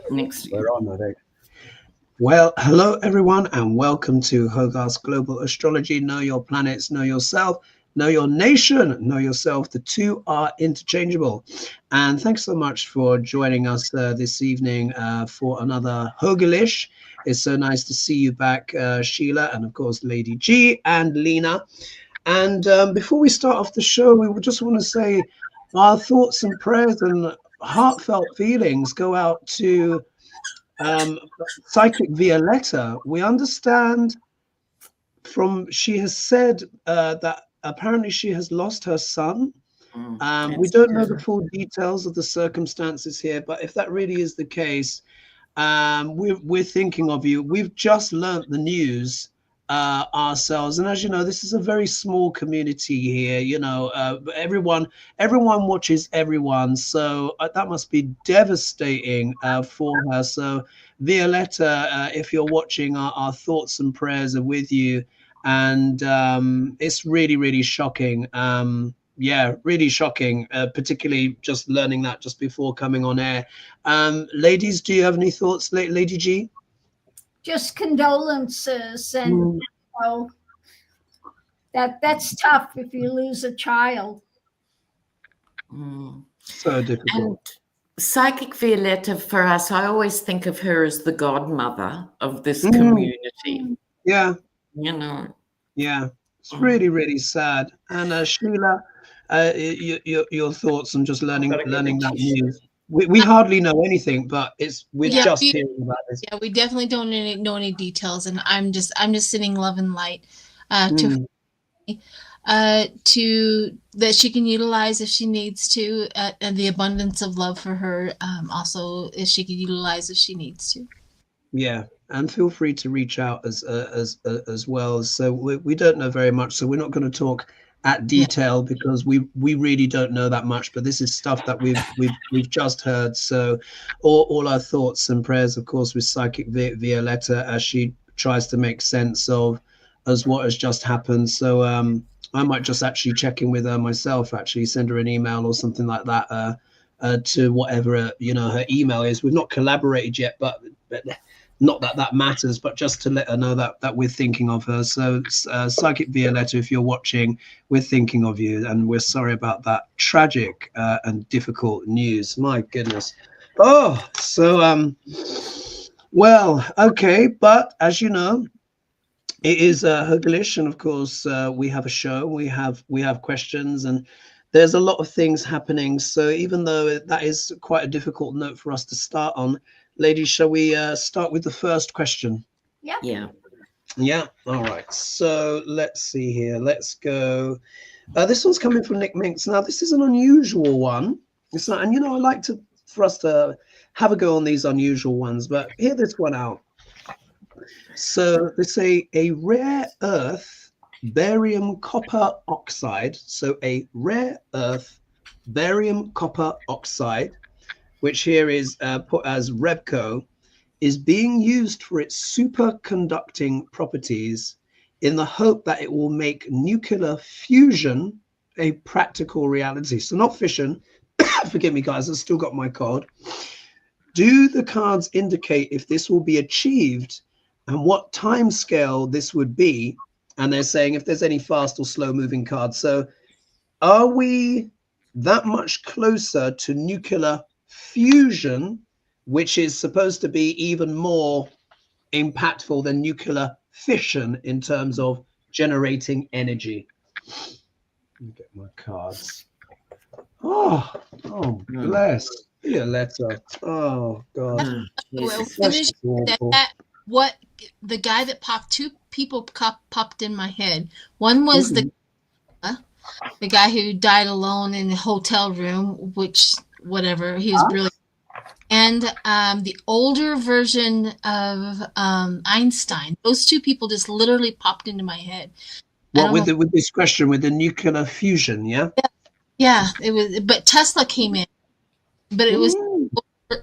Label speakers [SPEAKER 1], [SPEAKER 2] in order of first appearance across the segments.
[SPEAKER 1] next
[SPEAKER 2] We're on, I think. Well, hello everyone, and welcome to HOGARTH'S Global Astrology. Know your planets, know yourself, know your nation, know yourself. The two are interchangeable. And thanks so much for joining us this evening for another HoGaLeSh. It's so nice to see you back, Sheila, and of course, Lady G and Lena. And before we start off the show, we just want to say our thoughts and prayers and heartfelt feelings go out to Psychic Violetta. We understand she has said that apparently she has lost her son. We don't know the full details of the circumstances here, but if that really is the case, we're thinking of you. We've just learnt the news ourselves, and as you know, this is a very small community here. You know, everyone watches everyone, so that must be devastating for her. So Violetta, if you're watching, our thoughts and prayers are with you, and it's really shocking. Yeah, really shocking, particularly just learning that just before coming on air. Ladies, do you have any thoughts, Lady G?
[SPEAKER 3] Just condolences, and you know, that's tough if you lose a child.
[SPEAKER 2] So difficult.
[SPEAKER 1] And Psychic Violetta, for us, I always think of her as the godmother of this community.
[SPEAKER 2] Yeah.
[SPEAKER 1] You know.
[SPEAKER 2] Yeah. It's really sad. And Sheila, your thoughts on just learning that news. We hardly know anything, but we're just hearing about this.
[SPEAKER 4] Yeah, we definitely don't know any details, and I'm just sending love and light to that she can utilize if she needs to, and the abundance of love for her also if she can utilize if she needs to.
[SPEAKER 2] Yeah, and feel free to reach out as well. So we don't know very much, so we're not going to talk at detail because we really don't know that much, but this is stuff that we've just heard. So all our thoughts and prayers, of course, with Psychic Violetta as she tries to make sense of what has just happened. So I might just actually check in with her myself, actually send her an email or something like that to whatever her email is. We've not collaborated yet, but not that matters, but just to let her know that we're thinking of her. So Psychic Violetta, if you're watching, we're thinking of you, and we're sorry about that tragic and difficult news. My goodness. Oh, so well, okay, but as you know, it is HoGaLeSh, and of course we have a show, we have questions, and there's a lot of things happening. So even though that is quite a difficult note for us to start on, ladies, shall we start with the first question?
[SPEAKER 3] Yeah.
[SPEAKER 2] All right, so let's see here. Let's go. This one's coming from Nick Minks. Now this is an unusual one. It's not, and I like for us to have a go on these unusual ones, but hear this one out. So they say a rare earth barium copper oxide. So a rare earth barium copper oxide, which here is put as REBCO, is being used for its superconducting properties in the hope that it will make nuclear fusion a practical reality. So not fission. Forgive me, guys, I've still got my card. Do the cards indicate if this will be achieved and what time scale this would be? And they're saying if there's any fast or slow moving cards. So are we that much closer to nuclear fusion, which is supposed to be even more impactful than nuclear fission in terms of generating energy? Let me get my cards. Oh, bless. Violetta. Oh, God.
[SPEAKER 4] What the guy that two people popped in my head. One was the guy who died alone in the hotel room, which whatever, he was brilliant. And the older version of Einstein. Those two people just literally popped into my head.
[SPEAKER 2] What with this question with the nuclear fusion?
[SPEAKER 4] Yeah, it was. But Tesla came in, but it was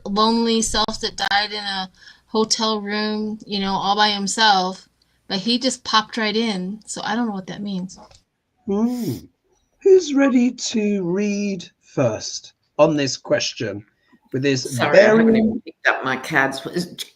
[SPEAKER 4] lonely self that died in a hotel room, all by himself. But he just popped right in. So I don't know what that means.
[SPEAKER 2] Who's ready to read first on this question? with this
[SPEAKER 1] Sorry, I haven't
[SPEAKER 2] barium.
[SPEAKER 1] even picked up my cards.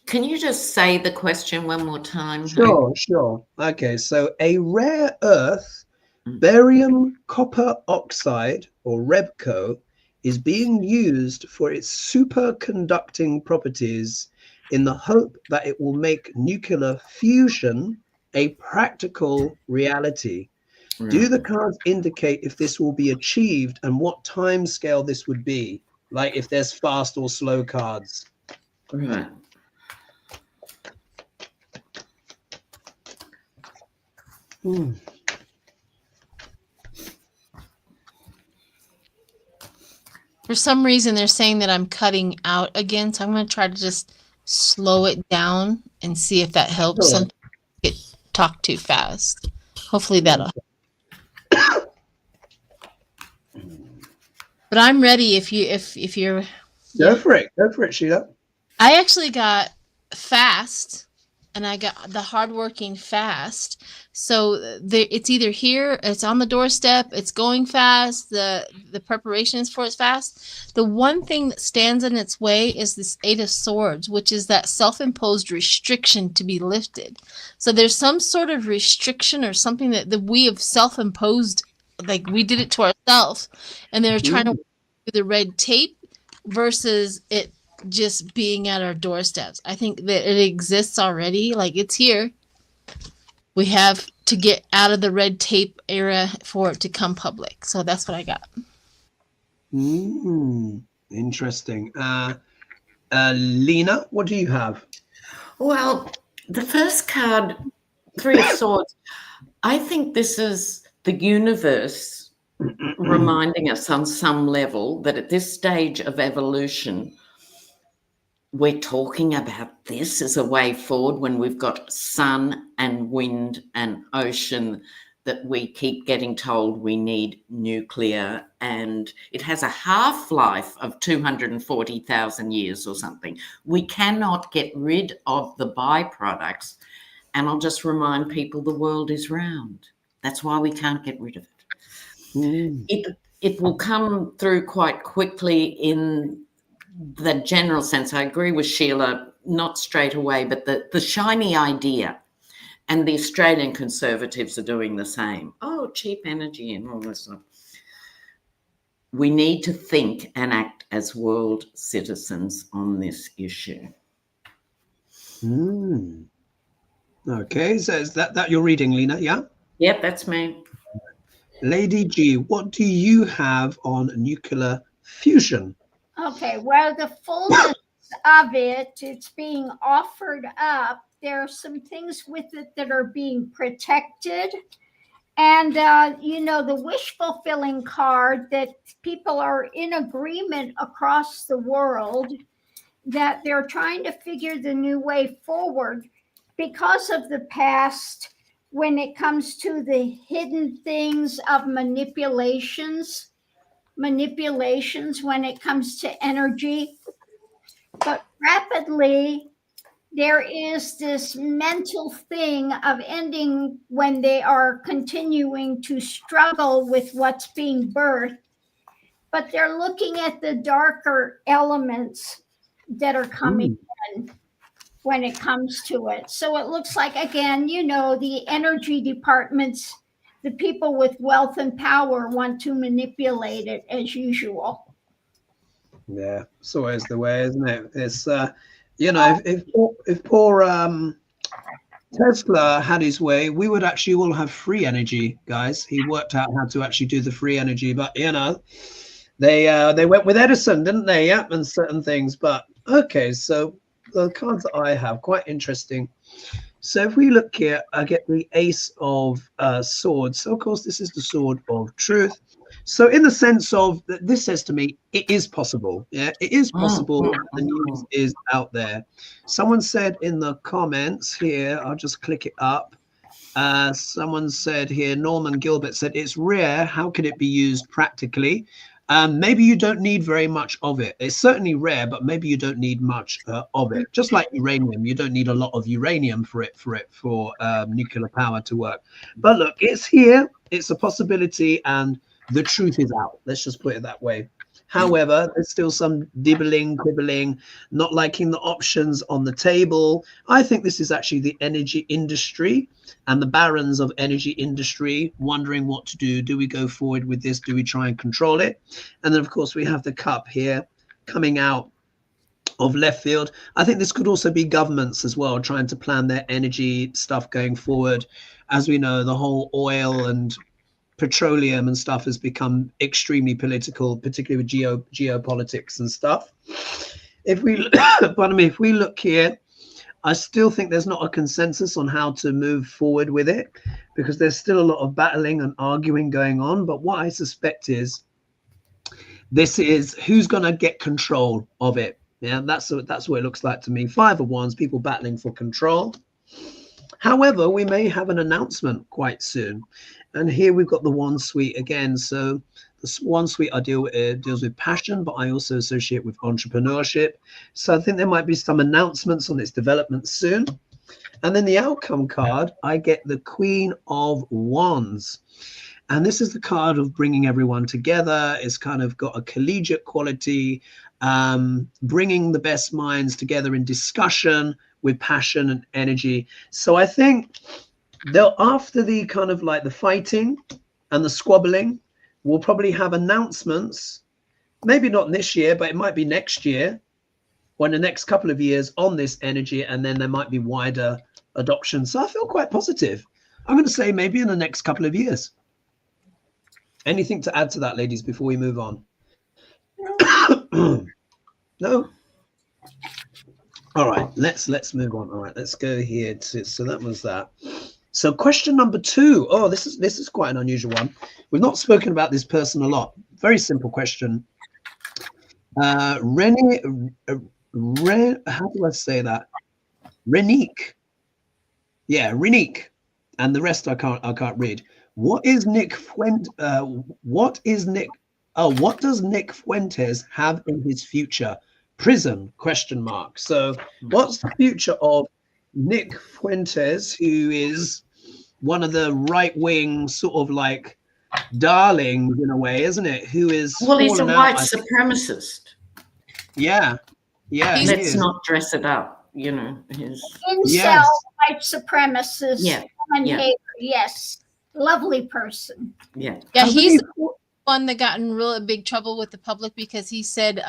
[SPEAKER 1] Can you just say the question one more time?
[SPEAKER 2] Sure. Okay, so a rare earth, barium copper oxide, or REBCO, is being used for its superconducting properties in the hope that it will make nuclear fusion a practical reality.
[SPEAKER 1] Right.
[SPEAKER 2] Do the cards indicate if this will be achieved and what time scale this would be? Like if there's fast or slow cards.
[SPEAKER 1] Right.
[SPEAKER 4] For some reason, they're saying that I'm cutting out again, so I'm going to try to just slow it down and see if that helps.
[SPEAKER 2] Sure.
[SPEAKER 4] Sometimes I talk too fast. Hopefully that'll. But I'm ready if you're.
[SPEAKER 2] Go for it, Sheila.
[SPEAKER 4] I actually got fast, and I got the hardworking fast. So it's either here, it's on the doorstep, it's going fast, the preparations for it's fast. The one thing that stands in its way is this 8 of Swords, which is that self-imposed restriction to be lifted. So there's some sort of restriction or something that we have self-imposed, like we did it to ourselves, and they're trying to work through the red tape versus it just being at our doorsteps. I think that it exists already, like it's here. We have to get out of the red tape era for it to come public. So that's what I got.
[SPEAKER 2] Interesting. Lena, what do you have?
[SPEAKER 1] Well, the first card, 3 of Swords, I think this is the universe reminding us on some level that at this stage of evolution, we're talking about this as a way forward when we've got sun and wind and ocean that we keep getting told we need nuclear, and it has a half-life of 240,000 years or something. We cannot get rid of the byproducts, and I'll just remind people the world is round. That's why we can't get rid of it. It will come through quite quickly in the general sense. I agree with Sheila, not straight away, but the shiny idea. And the Australian Conservatives are doing the same. Oh, cheap energy and all this stuff. We need to think and act as world citizens on this issue.
[SPEAKER 2] Okay, so is that you're reading, Lena, yeah?
[SPEAKER 1] Yep, that's me.
[SPEAKER 2] Lady G, what do you have on nuclear fusion?
[SPEAKER 3] Okay, well, the fullness of it, it's being offered up. There are some things with it that are being protected. And, the wish fulfilling card, that people are in agreement across the world that they're trying to figure the new way forward because of the past when it comes to the hidden things of manipulations when it comes to energy. But rapidly, there is this mental thing of ending when they are continuing to struggle with what's being birthed. But they're looking at the darker elements that are coming in when it comes to it. So it looks like, again, the energy departments, the people with wealth and power want to manipulate it as usual.
[SPEAKER 2] Yeah, it's always the way, isn't it? It's if poor Tesla had his way, we would actually all have free energy, guys. He worked out how to actually do the free energy, but they went with Edison, didn't they? Yeah, and certain things. But okay, so the cards that I have, quite interesting. So if we look here, I get the Ace of Swords. So of course, this is the sword of truth. So in the sense of that, this says to me, it is possible. Yeah, it is possible. The news is out there. Someone said in the comments here, I'll just click it up. Someone said here, Norman Gilbert said, it's rare. How can it be used practically? Maybe you don't need very much of it. It's certainly rare, but maybe you don't need much of it. Just like uranium, you don't need a lot of uranium for nuclear power to work. But look, it's here. It's a possibility, and the truth is out. Let's just put it that way. However, there's still some dibbling, quibbling, not liking the options on the table. I think this is actually the energy industry and the barons of energy industry wondering what to do. Do we go forward with this? Do we try and control it? And then, of course, we have the cup here coming out of left field. I think this could also be governments as well, trying to plan their energy stuff going forward. As we know, the whole oil and petroleum and stuff has become extremely political, particularly with geopolitics and stuff. If we pardon me, if we look here, I still think there's not a consensus on how to move forward with it, because there's still a lot of battling and arguing going on. But what I suspect is this is who's going to get control of it. Yeah, that's what it looks like to me. 5 of Wands, people battling for control. However, we may have an announcement quite soon. And here we've got the Wand Suite again. So the Wand Suite deals with passion, but I also associate with entrepreneurship. So I think there might be some announcements on its development soon. And then the outcome card, I get the Queen of Wands. And this is the card of bringing everyone together. It's kind of got a collegiate quality, bringing the best minds together in discussion with passion and energy. So I think they'll, after the kind of like the fighting and the squabbling, we'll probably have announcements, maybe not this year, but it might be next year or in the next couple of years on this energy, and then there might be wider adoption. So I feel quite positive. I'm going to say maybe in the next couple of years. Anything to add to that, ladies, before we move on? No? All right, let's move on. All right, let's go here to, so that was that. So question number 2. Oh, this is quite an unusual one. We've not spoken about this person a lot. Very simple question. How do I say that? Renique. Yeah, Renique. And the rest I can't read. What does Nick Fuentes have in his future? Prison ? So what's the future of Nick Fuentes, who is one of the right-wing sort of like darlings in a way, isn't it? Who is,
[SPEAKER 1] well, he's a white supremacist.
[SPEAKER 2] Yeah.
[SPEAKER 1] Let's not dress it up, you know.
[SPEAKER 3] Incel, white supremacist, woman hater, yes. Lovely person.
[SPEAKER 4] Yeah, he's the one that got in real big trouble with the public because he said,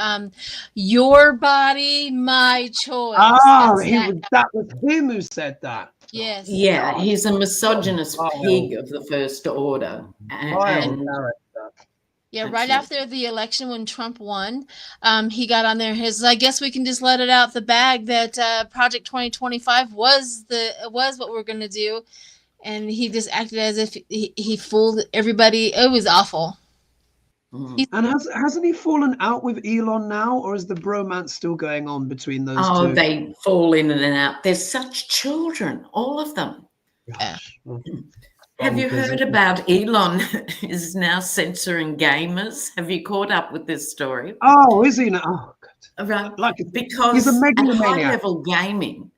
[SPEAKER 4] your body, my choice.
[SPEAKER 2] Oh, that was him who said that.
[SPEAKER 4] Yes.
[SPEAKER 1] Yeah, he's a misogynist pig of the first order.
[SPEAKER 4] Right after the election when Trump won, he got on there. I guess we can just let it out the bag that Project 2025 was what we're going to do. And he just acted as if he fooled everybody. It was awful.
[SPEAKER 2] And hasn't he fallen out with Elon now, or is the bromance still going on between those two?
[SPEAKER 1] Oh, they fall in and out. They're such children, all of them.
[SPEAKER 4] Yeah.
[SPEAKER 1] Have you heard about Elon is now censoring gamers? Have you caught up with this story?
[SPEAKER 2] Oh, is he now? Oh, God.
[SPEAKER 1] Right. Because he's a high-level gaming,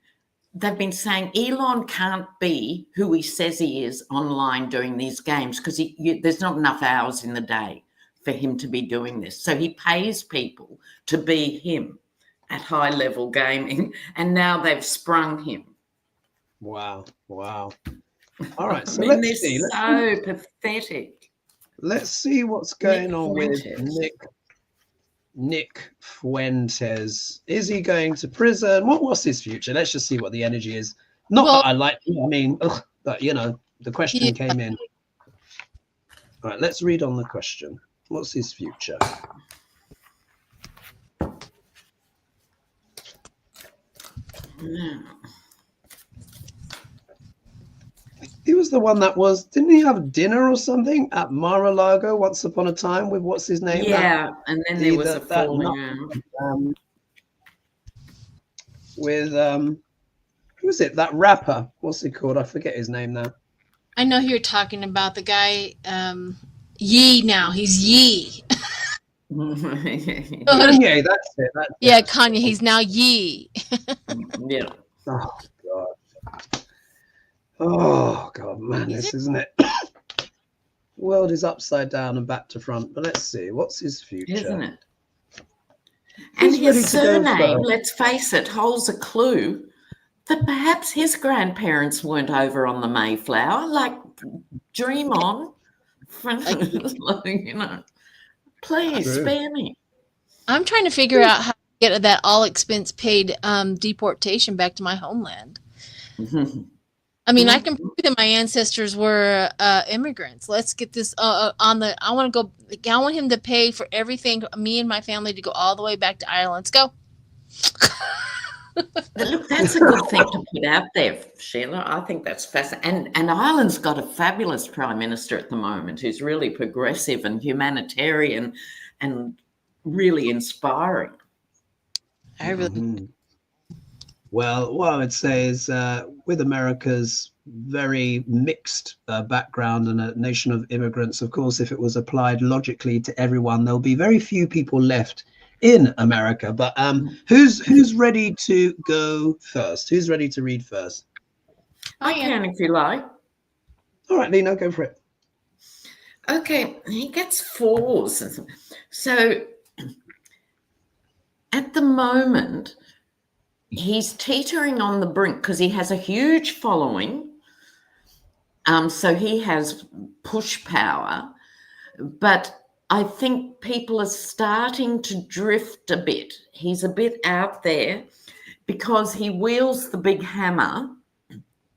[SPEAKER 1] they've been saying Elon can't be who he says he is online doing these games because there's not enough hours in the day for him to be doing this. So he pays people to be him at high-level gaming, and now they've sprung him.
[SPEAKER 2] Wow. All right, so
[SPEAKER 1] they're so pathetic.
[SPEAKER 2] Let's see what's going on with Nick Fuentes. Is he going to prison? What's his future? Let's just see what the energy is. Not that I like, I mean, but you know, the question came in. All right, let's read on the question. What's his future? He was the one that didn't he have dinner or something at Mar-a-Lago once upon a time with what's his name?
[SPEAKER 1] Yeah, and then there was a falling out.
[SPEAKER 2] With who was it? That rapper? What's he called? I forget his name now.
[SPEAKER 4] I know who you're talking about. The guy, Yee. Now he's Yee.
[SPEAKER 2] Kanye, that's it.
[SPEAKER 4] Kanye. He's now Yee.
[SPEAKER 1] Yeah.
[SPEAKER 2] Oh God, madness, isn't it? World is upside down and back to front. But let's see, what's his future?
[SPEAKER 1] Isn't it? And
[SPEAKER 2] Who's ready
[SPEAKER 1] his
[SPEAKER 2] to go
[SPEAKER 1] surname,
[SPEAKER 2] first?
[SPEAKER 1] let's face it, holds a clue that perhaps his grandparents weren't over on the Mayflower. Like, dream on. You know, please
[SPEAKER 2] True.
[SPEAKER 1] spare me.
[SPEAKER 4] I'm trying to figure out how to get that all expense paid deportation back to my homeland. I mean, I can prove that my ancestors were immigrants. Let's get this on the. I want him to pay for everything. Me and my family to go all the way back to Ireland. Let's go.
[SPEAKER 1] Look, that's a good thing to put out there, Sheila. I think that's fascinating. And Ireland's got a fabulous prime minister at the moment who's really progressive and humanitarian and really inspiring.
[SPEAKER 4] I really.
[SPEAKER 2] Well, what I would say is with America's very mixed background and a nation of immigrants, of course, if it was applied logically to everyone, there'll be very few people left in America. But who's ready to go first? Who's ready to read first?
[SPEAKER 1] I can if you like.
[SPEAKER 2] All right, Lena, go for it.
[SPEAKER 1] Okay, he gets 4s. So at the moment, he's teetering on the brink because he has a huge following. So he has push power, but I think people are starting to drift a bit. He's a bit out there because he wields the big hammer.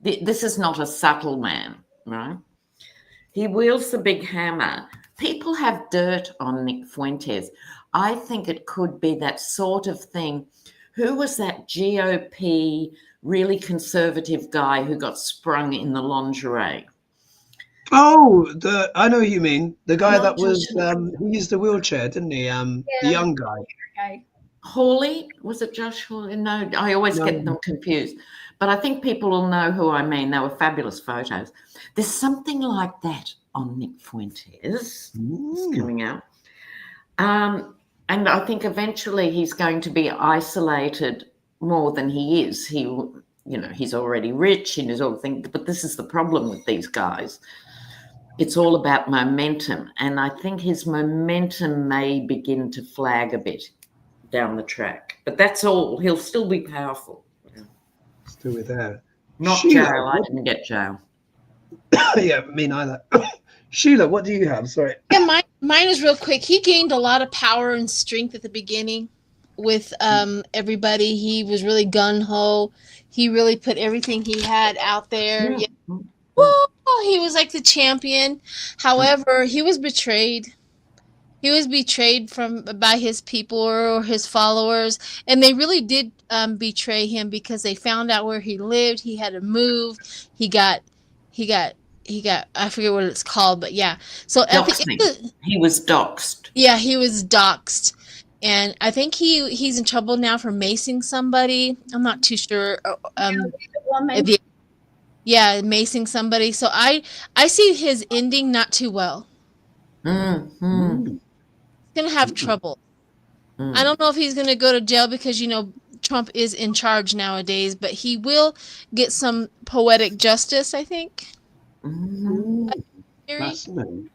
[SPEAKER 1] This is not a subtle man, right? He wields the big hammer. People have dirt on Nick Fuentes. I think it could be that sort of thing. Who was that GOP really conservative guy who got sprung in the lingerie?
[SPEAKER 2] Oh, I know who you mean. The guy
[SPEAKER 1] Not
[SPEAKER 2] that was
[SPEAKER 1] just-
[SPEAKER 2] he used the wheelchair, didn't he? The young guy.
[SPEAKER 3] Okay.
[SPEAKER 1] Hawley? Was it Josh Hawley? No, I always get them confused. But I think people will know who I mean. They were fabulous photos. There's something like that on Nick Fuentes. It's coming out. And I think eventually he's going to be isolated more than he is. He's already rich and he's all things, but this is the problem with these guys. It's all about momentum. And I think his momentum may begin to flag a bit down the track. But that's all. He'll still be powerful.
[SPEAKER 2] Still with that.
[SPEAKER 1] Not
[SPEAKER 2] Sheila,
[SPEAKER 1] jail. I didn't get jail.
[SPEAKER 2] Yeah, me neither. Sheila, what do you have? Sorry.
[SPEAKER 4] Yeah, mine is real quick. He gained a lot of power and strength at the beginning with everybody. He was really gun-ho. He really put everything he had out there. Yeah. Whoa, he was like the champion. However, he was betrayed. He was betrayed by his people or his followers, and they really did betray him because they found out where he lived. He had to move. He got. I forget what it's called, but yeah. So
[SPEAKER 1] he was doxxed.
[SPEAKER 4] Yeah, he was doxxed, and I think he's in trouble now for macing somebody. I'm not too sure. Macing somebody. So I see his ending not too well. He's gonna have trouble. I don't know if he's gonna go to jail because Trump is in charge nowadays, but he will get some poetic justice, I think.
[SPEAKER 2] Fascinating.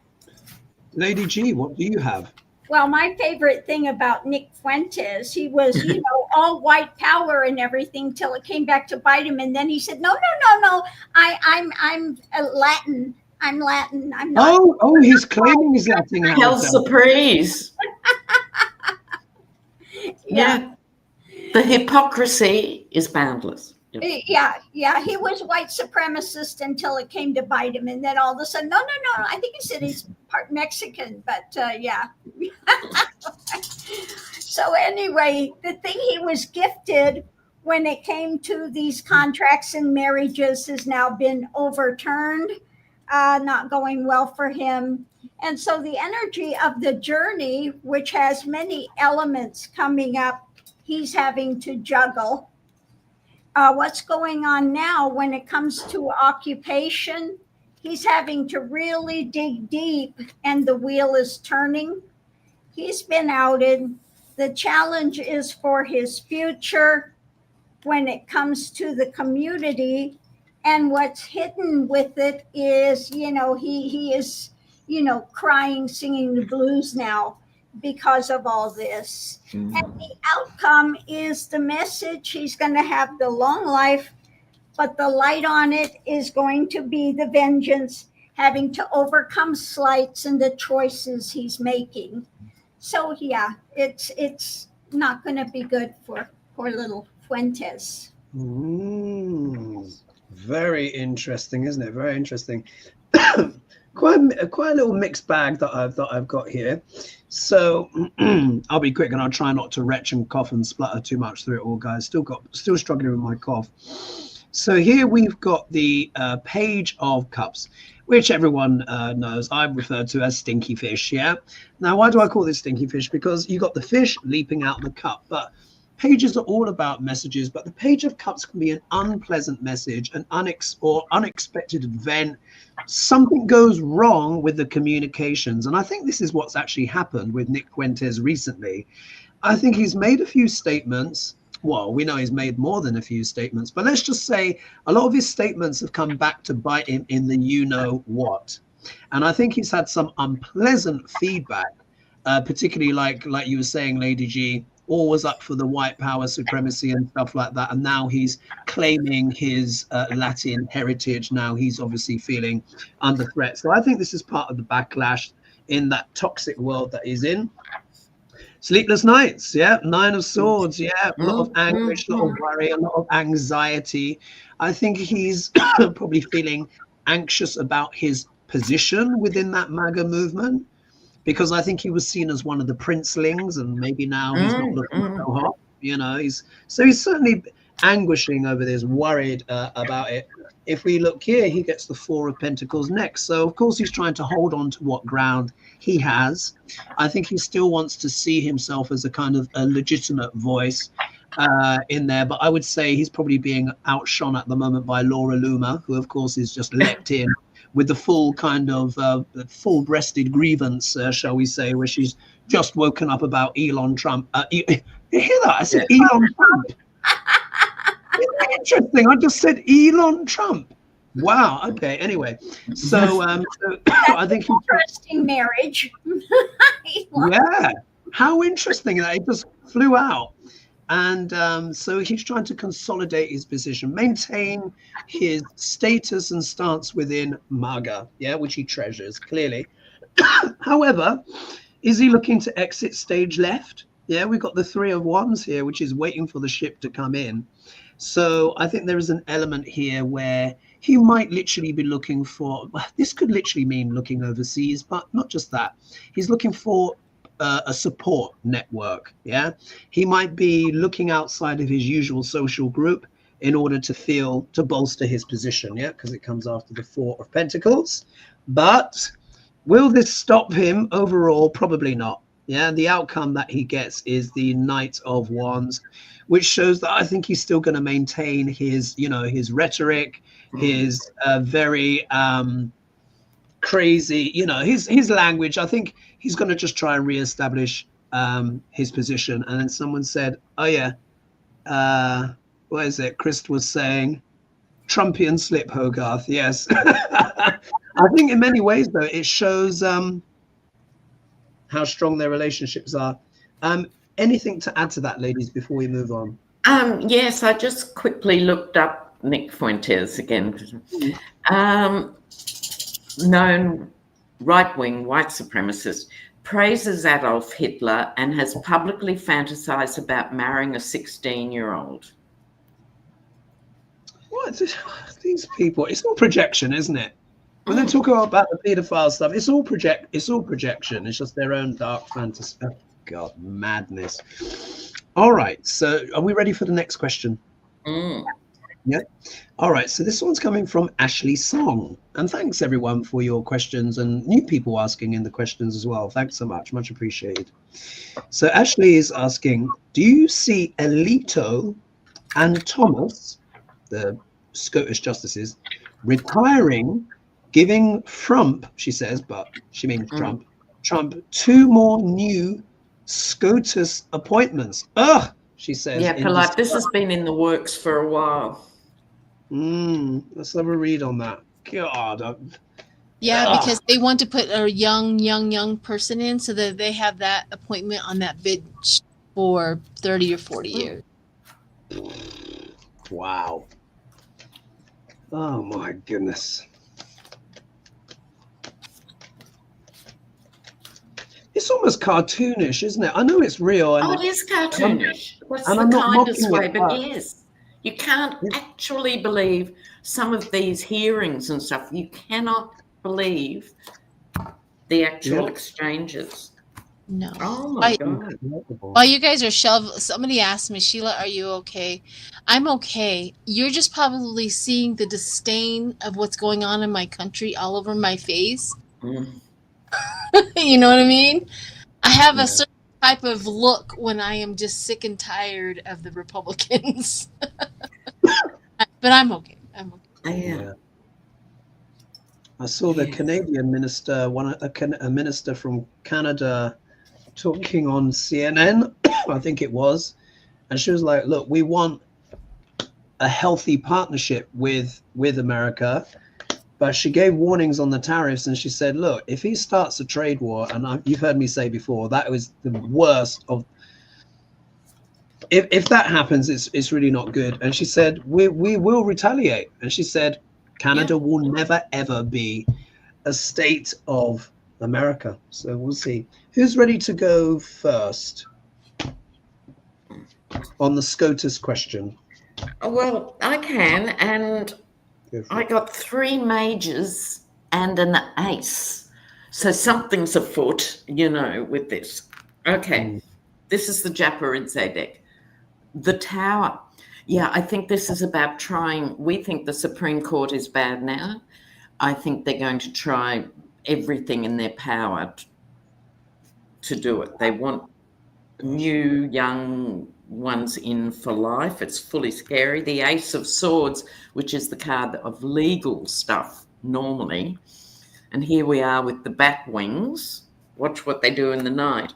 [SPEAKER 2] Lady G, what do you have?
[SPEAKER 3] Well, my favorite thing about Nick Fuentes, he was, all white power and everything till it came back to bite him, and then he said, "No, I'm Latin. I'm Latin. I'm not."
[SPEAKER 2] Oh, he's claiming he's Latin.
[SPEAKER 1] Hell surprise. Yeah. The hypocrisy is boundless.
[SPEAKER 3] Yeah, he was white supremacist until it came to bite him, and then all of a sudden, no. I think he said he's part Mexican, but yeah. So anyway, the thing he was gifted when it came to these contracts and marriages has now been overturned, not going well for him. And so the energy of the journey, which has many elements coming up, he's having to juggle. What's going on now when it comes to occupation, he's having to really dig deep and the wheel is turning. He's been outed. The challenge is for his future when it comes to the community. And what's hidden with it is, he is, crying, singing the blues now because of all this. And the outcome is the message. He's going to have the long life, but the light on it is going to be the vengeance, having to overcome slights and the choices he's making. So yeah, it's not going to be good for poor little Fuentes.
[SPEAKER 2] Very interesting, isn't it? Very interesting. quite a little mixed bag that I've got here. So I'll be quick and I'll try not to retch and cough and splutter too much through it all, guys. Still struggling with my cough. So here we've got the Page of Cups, which everyone knows I refer to as stinky fish. Yeah. Now, why do I call this stinky fish? Because you got the fish leaping out the cup, but pages are all about messages. But the Page of Cups can be an unpleasant message, an unexpected event. Something goes wrong with the communications, and I think this is what's actually happened with Nick Fuentes recently. I think he's made a few statements. Well, we know he's made more than a few statements, but let's just say a lot of his statements have come back to bite him in the you-know-what. And I think he's had some unpleasant feedback, particularly like you were saying, Lady G, always up for the white power supremacy and stuff like that. And now he's claiming his Latin heritage. Now he's obviously feeling under threat. So I think this is part of the backlash in that toxic world that he's in. Sleepless nights, yeah. 9 of Swords, yeah. A lot of anguish, a lot of worry, a lot of anxiety. I think he's probably feeling anxious about his position within that Maga movement, because I think he was seen as one of the princelings, and maybe now he's not looking so hot. You know, he's certainly anguishing over this, worried about it. If we look here, he gets the 4 of Pentacles next. So, of course, he's trying to hold on to what ground he has. I think he still wants to see himself as a kind of a legitimate voice in there. But I would say he's probably being outshone at the moment by Laura Loomer, who, of course, is just leapt in with the full kind of full-breasted grievance, shall we say, where she's just woken up about Elon Trump. You hear that? I said Elon Trump. Interesting. I just said Elon Trump. Wow. Okay. Anyway, so I think
[SPEAKER 3] interesting marriage.
[SPEAKER 2] Yeah. How interesting that it just flew out. And so he's trying to consolidate his position, maintain his status and stance within Maga, yeah, which he treasures clearly. However, is he looking to exit stage left? Yeah, we've got the 3 of Wands here, which is waiting for the ship to come in. So I think there is an element here where he might literally be looking for, this could literally mean looking overseas, but not just that. He's looking for a support network. Yeah, he might be looking outside of his usual social group in order to bolster his position. Yeah, because it comes after the 4 of Pentacles. But will this stop him overall? Probably not. Yeah, the outcome that he gets is the Knight of Wands, which shows that I think he's still going to maintain his, his rhetoric, his very crazy, his language. I think he's going to just try and reestablish his position. And then someone said, oh yeah, what is it? Chris was saying, Trumpian slip, Hogarth. Yes. I think in many ways, though, it shows how strong their relationships are. Anything to add to that, ladies, before we move on?
[SPEAKER 1] Yes, I just quickly looked up Nick Fuentes again. Known right-wing white supremacist, praises Adolf Hitler and has publicly fantasized about marrying a 16-year-old.
[SPEAKER 2] What? These people, it's all projection, isn't it? When they talk about the pedophile stuff, it's all projection. It's just their own dark fantasy. Oh, God, madness. All right, so are we ready for the next question? Yeah. All right, so this one's coming from Ashley Song. And thanks, everyone, for your questions and new people asking in the questions as well. Thanks so much. Much appreciated. So Ashley is asking, do you see Alito and Thomas, the SCOTUS justices, retiring, giving Trump, she says, but she means Trump, 2 more new SCOTUS appointments? Ugh, she says.
[SPEAKER 1] Yeah, polite. This has been in the works for a while.
[SPEAKER 2] Let's have a read on that. God,
[SPEAKER 4] Yeah, because they want to put a young person in so that they have that appointment on that bench for 30 or 40 years.
[SPEAKER 2] Wow. Oh my goodness. It's almost cartoonish, isn't it? I know it's real. And
[SPEAKER 1] it is cartoonish. What's
[SPEAKER 2] and
[SPEAKER 1] the
[SPEAKER 2] I'm not
[SPEAKER 1] kindest
[SPEAKER 2] mocking
[SPEAKER 1] way?
[SPEAKER 2] it,
[SPEAKER 1] But
[SPEAKER 2] but-
[SPEAKER 1] yes, you can't actually believe some of these hearings and stuff. You cannot believe the actual exchanges.
[SPEAKER 4] No.
[SPEAKER 1] Oh my God.
[SPEAKER 4] While you guys are somebody asked me, Sheila, are you okay? I'm okay. You're just probably seeing the disdain of what's going on in my country all over my face.
[SPEAKER 1] Mm.
[SPEAKER 4] You know what I mean? I have a certain type of look when I am just sick and tired of the Republicans. But I'm okay. I'm okay.
[SPEAKER 1] Yeah.
[SPEAKER 2] I saw the Canadian minister, a minister from Canada, talking on CNN, I think it was, and she was like, "Look, we want a healthy partnership with America," but she gave warnings on the tariffs, and she said, "Look, if he starts a trade war," and you've heard me say before, that was the worst of. If that happens, it's really not good. And she said, "We will retaliate," and she said, "Canada will never ever be a state of America." So we'll see. Who's ready to go first on the SCOTUS question?
[SPEAKER 1] Well, I can, and I got 3 majors and an ace. So something's afoot, with this. Okay, this is the Japaridze deck. The Tower. Yeah, I think this is about we think the Supreme Court is bad now. I think they're going to try everything in their power to do it. They want new, young ones in for life. It's fully scary. The Ace of Swords, which is the card of legal stuff normally. And here we are with the bat wings. Watch what they do in the night.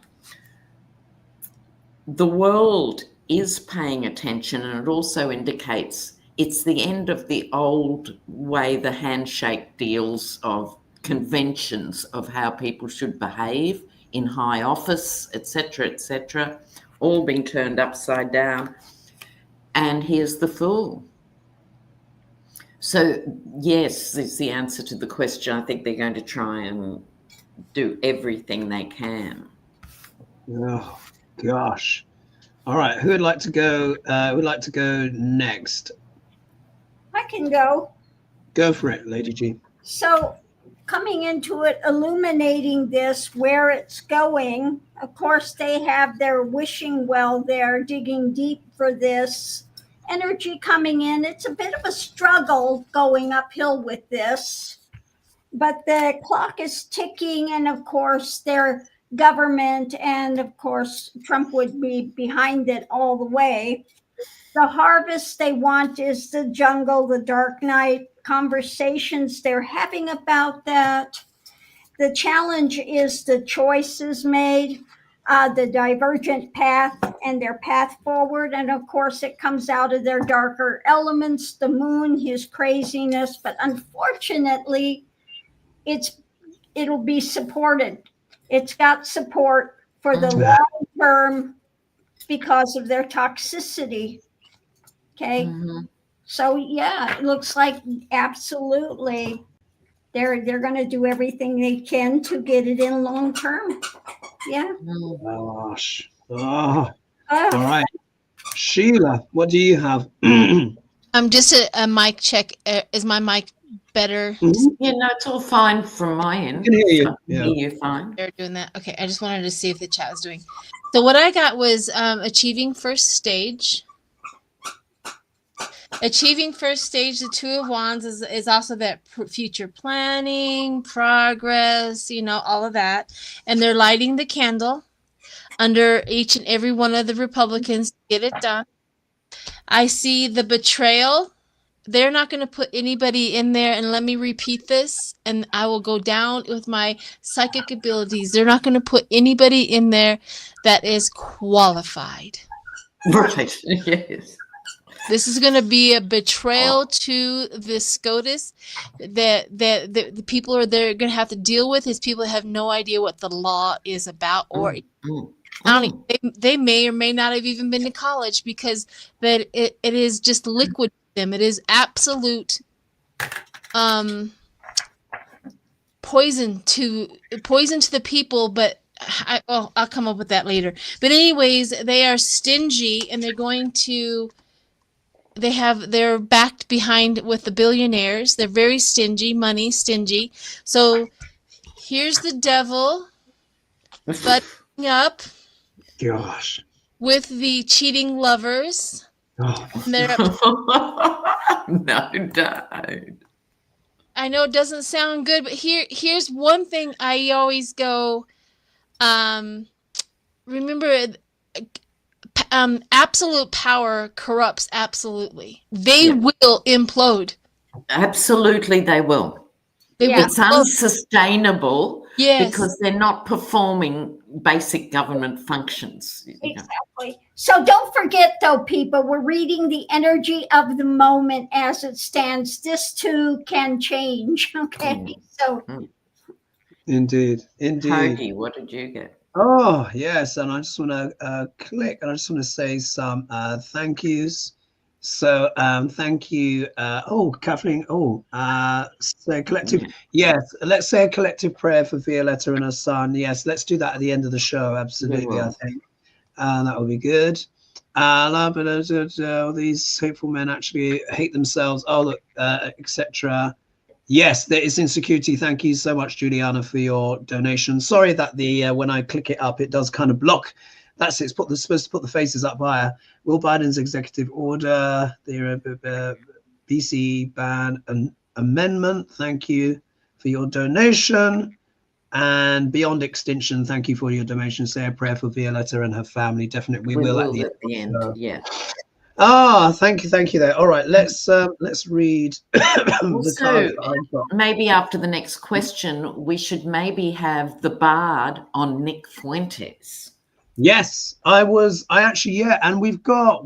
[SPEAKER 1] The world is paying attention, and it also indicates it's the end of the old way, the handshake deals of conventions of how people should behave in high office, etc., all being turned upside down. And here's the Fool. So, yes, is the answer to the question. I think they're going to try and do everything they can.
[SPEAKER 2] Oh, gosh. All right, who would like to go? Who'd like to go next?
[SPEAKER 3] I can go.
[SPEAKER 2] Go for it, Lady G.
[SPEAKER 3] So coming into it, illuminating this, where it's going, of course, they have their wishing well there, digging deep for this energy coming in. It's a bit of a struggle going uphill with this, but the clock is ticking, and of course, their government, and of course, Trump would be behind it all the way. The harvest they want is the jungle, the dark night, conversations they're having about that. The challenge is the choices made, the divergent path and their path forward. And of course, it comes out of their darker elements, the moon, his craziness. But unfortunately, it'll be supported. It's got support for the long term because of their toxicity. Okay. Mm-hmm. So yeah, it looks like absolutely they're going to do everything they can to get it in long term. Yeah.
[SPEAKER 2] Gosh. All right. Sheila, what do you have?
[SPEAKER 4] Just a mic check. Is my mic better?
[SPEAKER 1] Mm-hmm. Yeah, no, it's all fine from my end.
[SPEAKER 2] I can hear you.
[SPEAKER 1] I can hear you fine.
[SPEAKER 4] They're doing that. Okay, I just wanted to see if the chat was doing. So what I got was achieving first stage. Achieving first stage, the Two of Wands is also that future planning, progress, all of that. And they're lighting the candle under each and every one of the Republicans to get it done. I see the betrayal. They're not going to put anybody in there, and let me repeat this, and I will go down with my psychic abilities. They're not going to put anybody in there that is qualified.
[SPEAKER 1] Right, yes.
[SPEAKER 4] This is going to be a betrayal to the SCOTUS that the people are they're going to have to deal with. Is people have no idea what the law is about, or they may or may not have even been to college, because that it is just liquid to them. It is absolute poison to the people. But I'll come up with that later. But anyways, they are stingy, and they're going to. They're backed behind with the billionaires. They're very stingy, money stingy. So here's the devil butting up
[SPEAKER 2] Gosh.
[SPEAKER 4] with the cheating lovers.
[SPEAKER 2] Oh.
[SPEAKER 1] No, don't.
[SPEAKER 4] I know it doesn't sound good, but here's one thing I always go, remember, absolute power corrupts absolutely. They will implode.
[SPEAKER 1] Absolutely, they will. It's unsustainable because they're not performing basic government functions.
[SPEAKER 3] Exactly. So don't forget, though, people, we're reading the energy of the moment as it stands. This too can change. Okay. So.
[SPEAKER 2] Indeed.
[SPEAKER 1] Hoagie, what did you get?
[SPEAKER 2] Oh, yes. And I just want to click, and I just want to say some thank yous. So thank you. Kathleen. So collective. Yes. Let's say a collective prayer for Violetta and her son. Yes. Let's do that at the end of the show. Absolutely. I think that would be good. These hateful men actually hate themselves. Oh, look, etc. Yes, there is insecurity. Thank you so much, Juliana, for your donation. Sorry that the when I click it up, it does kind of block. That's it. It's supposed to put the faces up higher. Will Biden's executive order, the BC ban amendment. Thank you for your donation. And Beyond Extinction, thank you for your donation. Say a prayer for Violetta and her family. Definitely, we will at the end.
[SPEAKER 1] Yeah.
[SPEAKER 2] Thank you there. All right, let's read the card that I've got.
[SPEAKER 1] Maybe after the next question, we should maybe have the bard on Nick Fuentes.
[SPEAKER 2] Yes, and we've got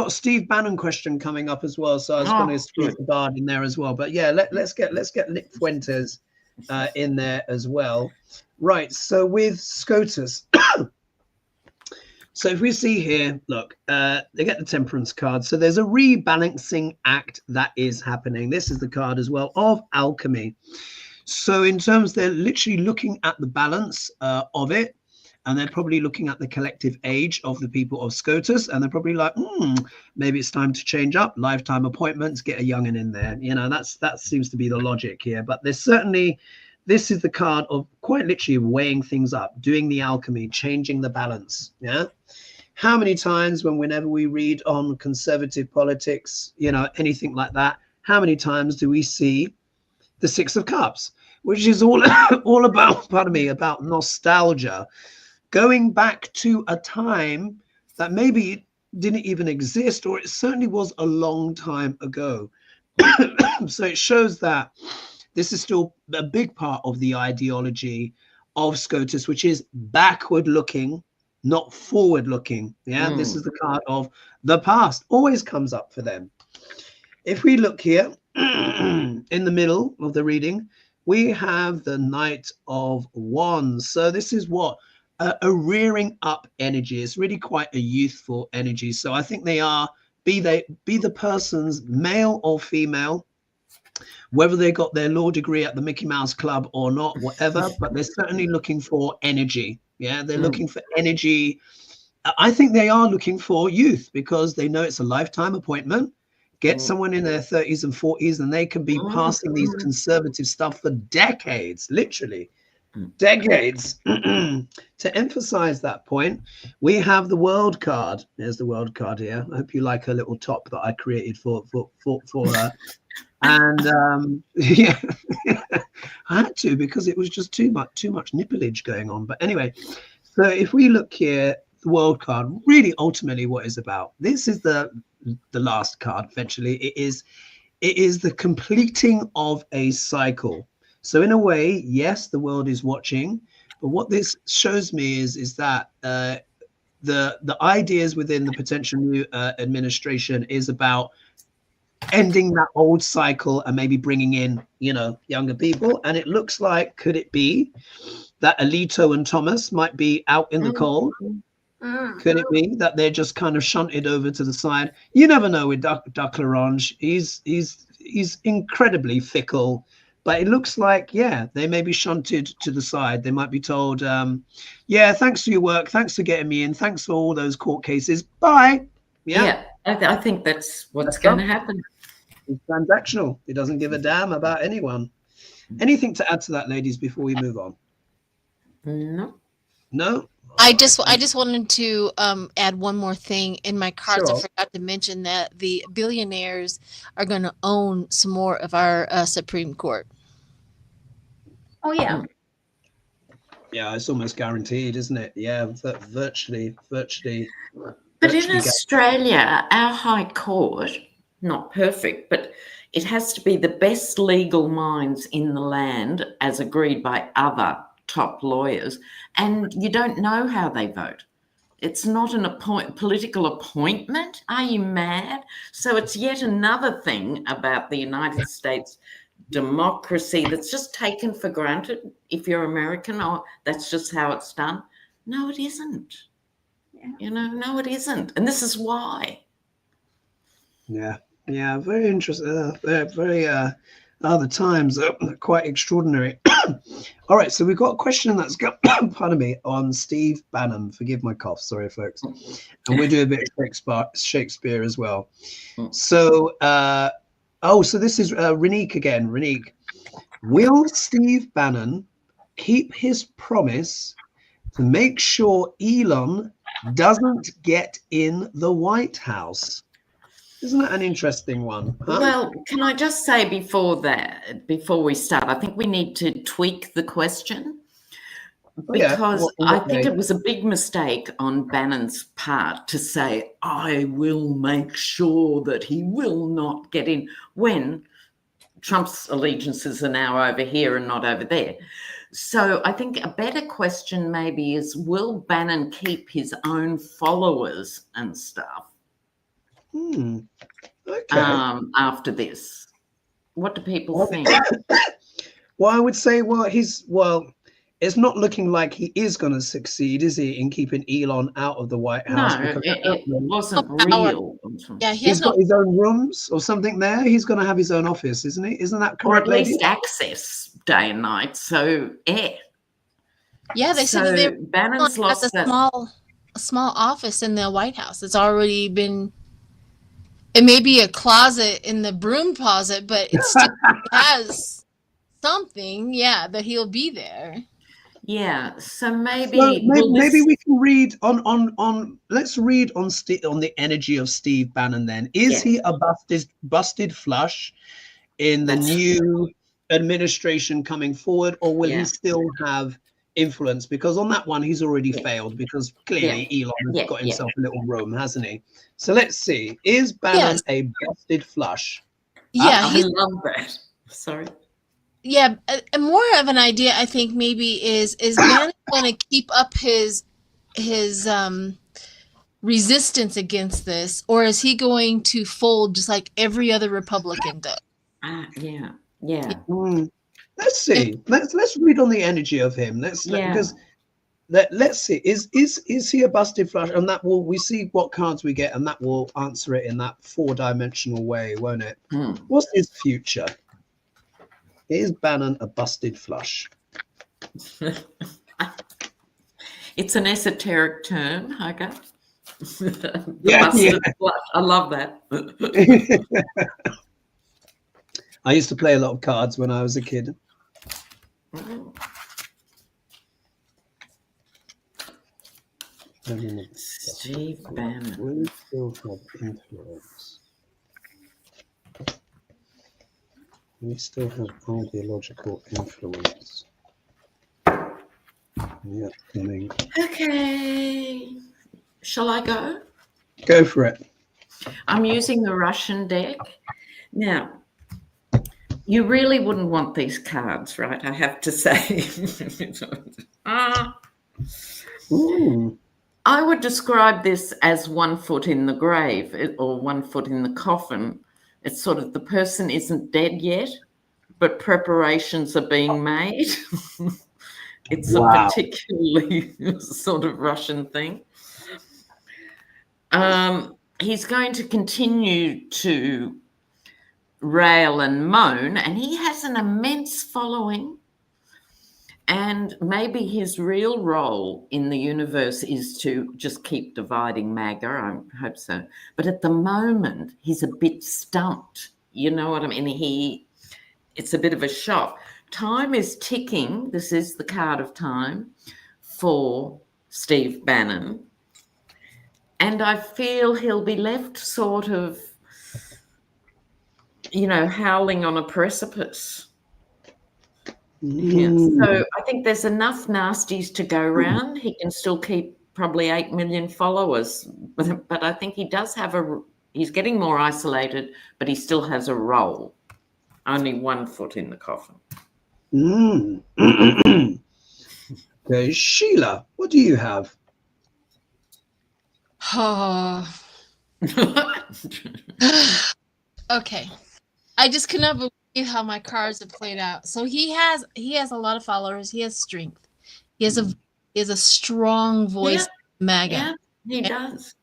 [SPEAKER 2] a Steve Bannon question coming up as well, so I was going to squeeze the bard in there as well. But yeah, let's get Nick Fuentes in there as well. Right, so with SCOTUS. So if we see here, look, they get the Temperance card. So there's a rebalancing act that is happening. This is the card as well of alchemy. So in terms, they're literally looking at the balance of it. And they're probably looking at the collective age of the people of SCOTUS. And they're probably like, maybe it's time to change up. Lifetime appointments, get a young'un in there. You know, that seems to be the logic here. But there's certainly... This is the card of quite literally weighing things up, doing the alchemy, changing the balance. Yeah. How many times whenever we read on conservative politics, you know, anything like that, how many times do we see the Six of Cups, which is all about, about nostalgia, going back to a time that maybe didn't even exist, or it certainly was a long time ago. So it shows that this is still a big part of the ideology of SCOTUS, which is backward looking, not forward looking. Yeah, This is the card of the past. Always comes up for them. If we look here in the middle of the reading, we have the Knight of Wands. So this is what? A rearing up energy. It's really quite a youthful energy. So I think they are, be the person's male or female, whether they got their law degree at the Mickey Mouse Club or not, whatever, but they're certainly looking for energy. Yeah, they're looking for energy. I think they are looking for youth because they know it's a lifetime appointment. Get someone in their 30s and 40s and they can be passing these conservative stuff for decades, literally decades. To emphasize that point, we have the World card. There's the World card here. I hope you like her little top that I created for her. And yeah, I had to because it was just too much nippleage going on. But anyway, so if we look here, the World card, really ultimately what is about. This is the last card. Eventually, it is the completing of a cycle. So in a way, yes, the world is watching, but what this shows me is that the ideas within the potential new administration is about ending that old cycle and maybe bringing in, you know, younger people. And it looks like, could it be that Alito and Thomas might be out in the cold? Could it be that they're just kind of shunted over to the side? You never know with Duck Larange. He's incredibly fickle, but it looks like, yeah, they may be shunted to the side. They might be told, yeah, thanks for your work, thanks for getting me in, thanks for all those court cases, bye.
[SPEAKER 1] Yeah, I think that's what's going to happen.
[SPEAKER 2] It's transactional. He doesn't give a damn about anyone. Anything to add to that, ladies, before we move on? No.
[SPEAKER 4] I just wanted to add one more thing in my cards.
[SPEAKER 2] Sure.
[SPEAKER 4] I forgot to mention that the billionaires are going to own some more of our Supreme Court.
[SPEAKER 3] Oh yeah.
[SPEAKER 2] Yeah, it's almost guaranteed, isn't it? Yeah, virtually.
[SPEAKER 1] But in Australia, our High Court, not perfect, but it has to be the best legal minds in the land as agreed by other top lawyers, and you don't know how they vote. It's not an political appointment. Are you mad? So it's yet another thing about the United States democracy that's just taken for granted. If you're American, or that's just how it's done. No, it isn't. Yeah. You know, no, it isn't. And this is why. Yeah,
[SPEAKER 2] very interesting. The times are quite extraordinary. All right, so we've got a question that's got, pardon me, on Steve Bannon. Forgive my cough, sorry, folks. And we do a bit of Shakespeare as well. So, so this is Renique again. Renique, will Steve Bannon keep his promise to make sure Elon doesn't get in the White House? Isn't that an interesting one? Huh?
[SPEAKER 1] Well, can I just say before we start, I think we need to tweak the question, because I think it was a big mistake on Bannon's part to say, I will make sure that he will not get in, when Trump's allegiances are now over here and not over there. So I think a better question maybe is, will Bannon keep his own followers and stuff?
[SPEAKER 2] Okay.
[SPEAKER 1] After this, what do people think?
[SPEAKER 2] Well, I would say, it's not looking like he is going to succeed, is he, in keeping Elon out of the White House?
[SPEAKER 1] No, it wasn't real.
[SPEAKER 4] Yeah,
[SPEAKER 2] he's got his own rooms or something there. He's going to have his own office, isn't he? Isn't that correct?
[SPEAKER 1] Or at least access day and night. So,
[SPEAKER 4] yeah, they said that
[SPEAKER 1] Bannon's lost
[SPEAKER 4] a small office in the White House. It's already been. It may be a closet in the broom closet, but it still has something, that he'll be there.
[SPEAKER 1] Yeah, so maybe
[SPEAKER 2] we can read on. Let's read on the energy of Steve Bannon. Then is he a busted flush in the new administration coming forward, or will he still have influence? Because on that one he's already failed, because clearly Elon has got himself a little room, hasn't he? So let's see, is Bannon a busted flush?
[SPEAKER 1] I love that. Sorry.
[SPEAKER 4] Yeah, more of an idea I think maybe is Bannon going to keep up his resistance against this, or is he going to fold just like every other Republican does?
[SPEAKER 2] Let's see. Let's read on the energy of him. Let's see. Is he a busted flush? And that will, we see what cards we get, and that will answer it in that 4-dimensional way, won't it? What's his future? Is Bannon a busted flush?
[SPEAKER 1] It's an esoteric term, Haga.
[SPEAKER 2] Busted
[SPEAKER 1] flush. I love that.
[SPEAKER 2] I used to play a lot of cards when I was a kid.
[SPEAKER 1] Steve Bannon.
[SPEAKER 2] Will still have influence? We still have ideological influence. Yeah, coming.
[SPEAKER 1] Okay. Shall I go?
[SPEAKER 2] Go for it.
[SPEAKER 1] I'm using the Russian deck. Now, you really wouldn't want these cards, right? I have to say. I would describe this as 1 foot in the grave or 1 foot in the coffin. It's sort of the person isn't dead yet, but preparations are being made. It's a particularly sort of Russian thing. He's going to continue to rail and moan, and he has an immense following. And maybe his real role in the universe is to just keep dividing Maga. I hope so. But at the moment, he's a bit stumped. You know what I mean? It's a bit of a shock. Time is ticking. This is the card of time for Steve Bannon. And I feel he'll be left sort of, howling on a precipice. Yeah. So I think there's enough nasties to go around. He can still keep probably 8 million followers, but I think he does have he's getting more isolated, but he still has a role. Only 1 foot in the coffin.
[SPEAKER 2] Okay, Sheila, what do you have?
[SPEAKER 4] Okay. I just cannot believe how my cards have played out. So he has a lot of followers. He has strength. He has a strong voice.
[SPEAKER 1] Yeah.
[SPEAKER 4] Maga.
[SPEAKER 1] Yeah, he does.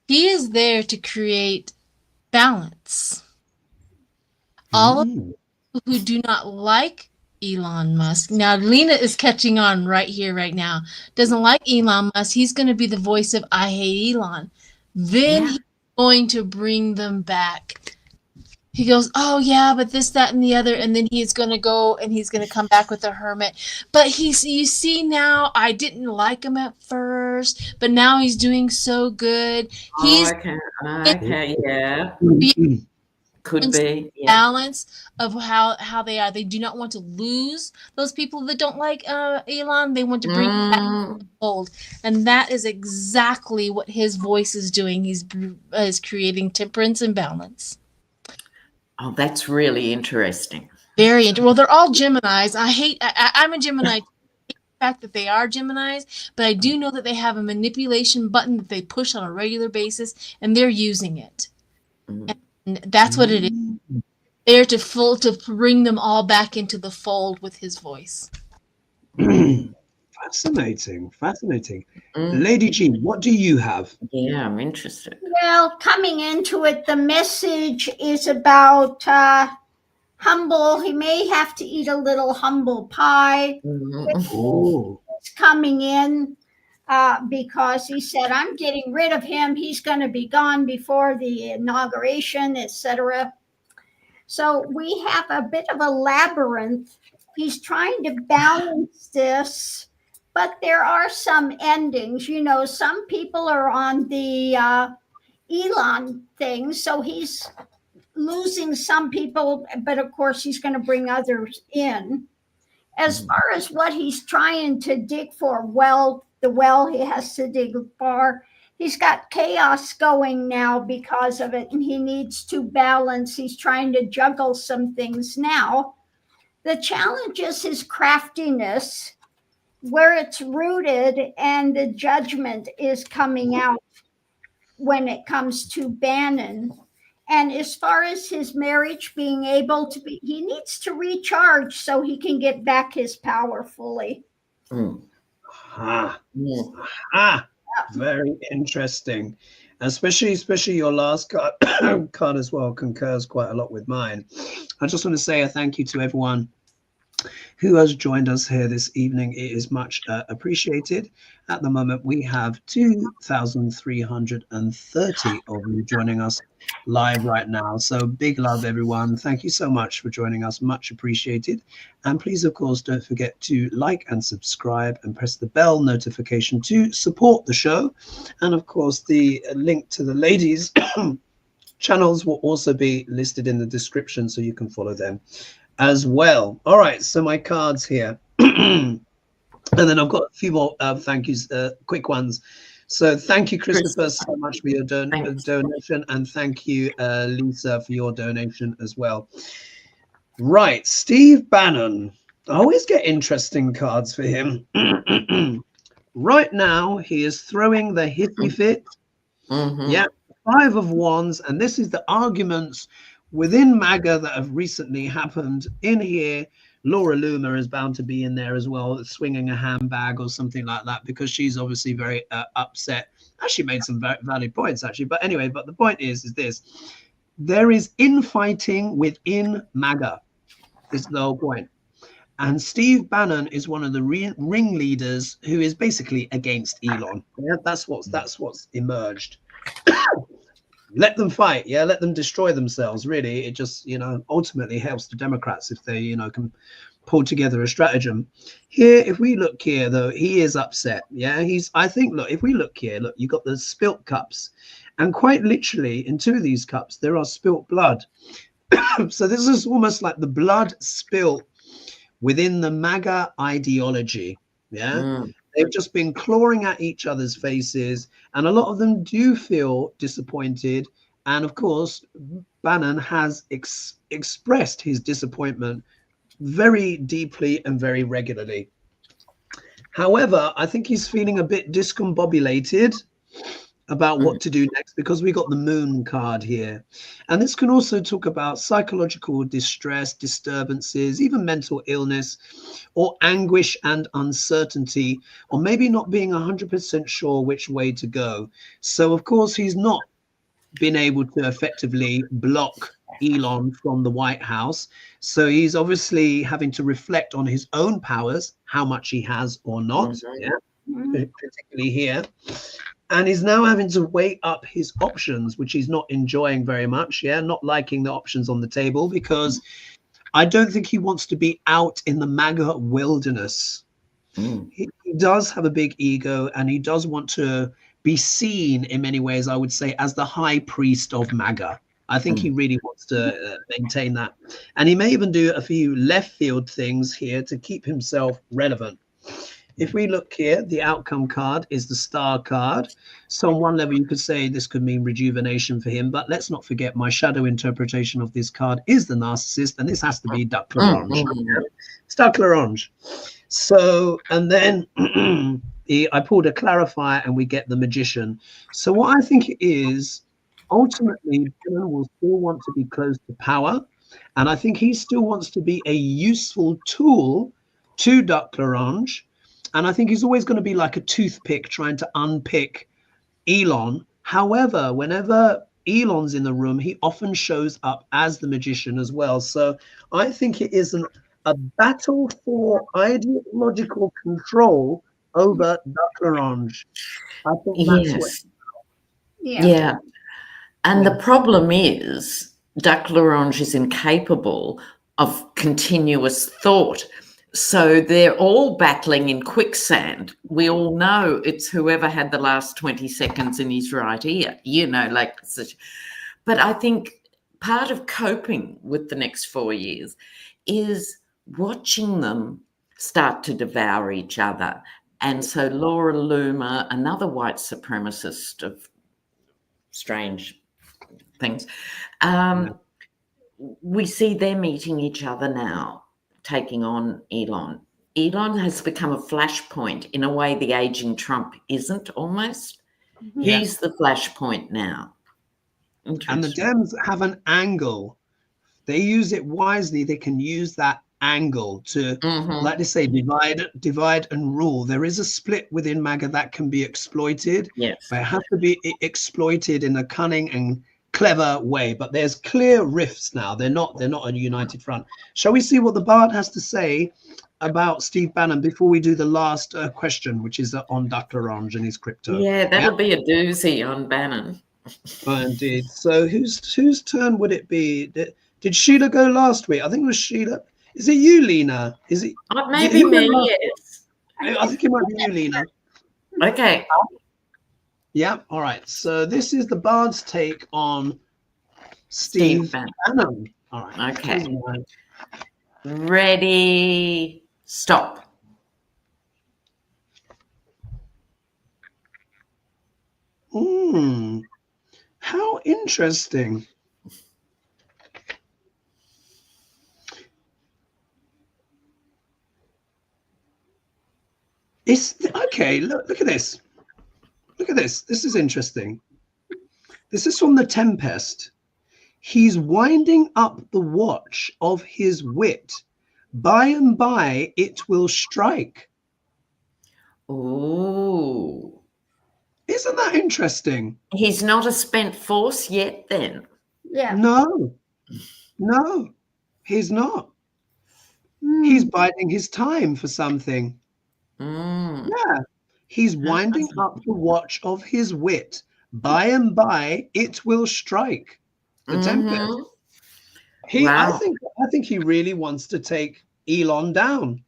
[SPEAKER 4] He is there to create balance. All of you who do not like Elon Musk. Now, Lena is catching on right here, right now. Doesn't like Elon Musk. He's going to be the voice of I hate Elon. Then he's going to bring them back. He goes, oh, yeah, but this, that, and the other. And then he's going to go and he's going to come back with a hermit. But you see now, I didn't like him at first, but now he's doing so good. He's
[SPEAKER 1] okay, yeah. Could be
[SPEAKER 4] balance of how they are. They do not want to lose those people that don't like Elon. They want to bring back the fold, and that is exactly what his voice is doing. He's creating temperance and balance.
[SPEAKER 1] Oh, that's really interesting.
[SPEAKER 4] Very interesting. Well, they're all Geminis. I'm a Gemini. I hate the fact that they are Geminis, but I do know that they have a manipulation button that they push on a regular basis, and they're using it. And that's what it is. There to bring them all back into the fold with his voice.
[SPEAKER 2] Fascinating. Lady G, what do you have?
[SPEAKER 1] Yeah, I'm interested.
[SPEAKER 3] Well, coming into it, the message is about humble. He may have to eat a little humble pie. It's coming in because he said, I'm getting rid of him. He's going to be gone before the inauguration, etc. So we have a bit of a labyrinth. He's trying to balance this, but there are some endings. Some people are on the Elon thing, so he's losing some people, but of course he's going to bring others in. As far as what he's trying to dig for, the well he has to dig for, he's got chaos going now because of it, and he needs to balance. He's trying to juggle some things now. The challenge is his craftiness, where it's rooted, and the judgment is coming out when it comes to Bannon. And as far as his marriage being able to be, he needs to recharge so he can get back his power fully.
[SPEAKER 2] Very interesting. Especially your last card as well concurs quite a lot with mine. I just want to say a thank you to everyone who has joined us here this evening. It is much appreciated. At the moment, we have 2,330 of you joining us live right now. So big love, everyone. Thank you so much for joining us. Much appreciated. And please, of course, don't forget to like and subscribe and press the bell notification to support the show. And of course, the link to the ladies' channels will also be listed in the description, so you can follow them as well. All right, so my cards here. And then I've got a few more thank yous, quick ones. So thank you, Christopher, so much for your donation. And thank you, Lisa, for your donation as well. Right, Steve Bannon. I always get interesting cards for him. right now he is throwing the hissy fit. Yeah, 5 of Wands, and this is the arguments within MAGA that have recently happened in here. Laura Loomer is bound to be in there as well, swinging a handbag or something like that, because she's obviously very upset. Actually made some very valid points, actually. But anyway, but the point is this. There is infighting within MAGA. This is the whole point. And Steve Bannon is one of the ringleaders who is basically against Elon. Yeah, that's what's emerged. Let them fight. Yeah, let them destroy themselves. Really, it just, ultimately helps the Democrats if they, can pull together a stratagem. Here, if we look here, though, he is upset. Yeah, I think, look, if we look here, look, you got the spilt cups, and quite literally in 2 of these cups there are spilt blood. So this is almost like the blood spilt within the MAGA ideology. Yeah. They've just been clawing at each other's faces, and a lot of them do feel disappointed. And of course, Bannon has expressed his disappointment very deeply and very regularly. However, I think he's feeling a bit discombobulated about what to do next, because we got the moon card here, and this can also talk about psychological distress, disturbances, even mental illness, or anguish and uncertainty, or maybe not being 100% sure which way to go. So of course he's not been able to effectively block Elon from the White House, so he's obviously having to reflect on his own powers, how much he has or not. Particularly here. And he's now having to weigh up his options, which he's not enjoying very much. Yeah, not liking the options on the table, because I don't think he wants to be out in the MAGA wilderness. He does have a big ego, and he does want to be seen in many ways, I would say, as the high priest of MAGA. I think he really wants to maintain that. And he may even do a few left field things here to keep himself relevant. If we look here, the outcome card is the star card. So on one level, you could say this could mean rejuvenation for him, but let's not forget my shadow interpretation of this card is the narcissist, and this has to be Duck L'Orange. It's Duck L'Orange. So, and then I pulled a clarifier and we get the magician. So what I think it is, ultimately, Bannon will still want to be close to power, and I think he still wants to be a useful tool to Duck L'Orange. And I think he's always going to be like a toothpick trying to unpick Elon. However, whenever Elon's in the room, he often shows up as the magician as well. So I think it is a battle for ideological control over Duck L'Orange. I think that's what.
[SPEAKER 1] Yeah. And the problem is Duck L'Orange is incapable of continuous thought. So they're all battling in quicksand. We all know it's whoever had the last 20 seconds in his right ear, but I think part of coping with the next 4 years is watching them start to devour each other. And so Laura Loomer, another white supremacist of strange things, we see them eating each other now, taking on Elon. Elon has become a flashpoint in a way the aging Trump isn't, almost. He's the flashpoint now.
[SPEAKER 2] And the Dems have an angle. They use it wisely. They can use that angle to, like they say, divide and rule. There is a split within MAGA that can be exploited.
[SPEAKER 1] Yes.
[SPEAKER 2] But it has to be exploited in a cunning and clever way, but there's clear rifts now. They're not a united front. Shall we see what the Bard has to say about Steve Bannon before we do the last question, which is on Duck L'Orange and his crypto?
[SPEAKER 1] Yeah, that'll be a doozy on Bannon.
[SPEAKER 2] Oh, indeed. So whose turn would it be? Did Sheila go last week? I think it was Sheila. Is it you, Lena? Is it
[SPEAKER 1] maybe me? Yes.
[SPEAKER 2] I think it might be you, Lena.
[SPEAKER 1] Okay.
[SPEAKER 2] Yeah, all right. So this is the Bard's take on Steve Bannon. All right.
[SPEAKER 1] Okay. Ready, stop.
[SPEAKER 2] How interesting. It's okay. Look at this. Look at this. This is interesting. This is from the Tempest. He's winding up the watch of his wit. By and by, it will strike.
[SPEAKER 1] Oh.
[SPEAKER 2] Isn't that interesting?
[SPEAKER 1] He's not a spent force yet then.
[SPEAKER 3] Yeah.
[SPEAKER 2] No, he's not. He's biding his time for something. Yeah. He's winding up the watch of his wit. By and by, it will strike. The Tempest.
[SPEAKER 1] Wow.
[SPEAKER 2] I think he really wants to take Elon down.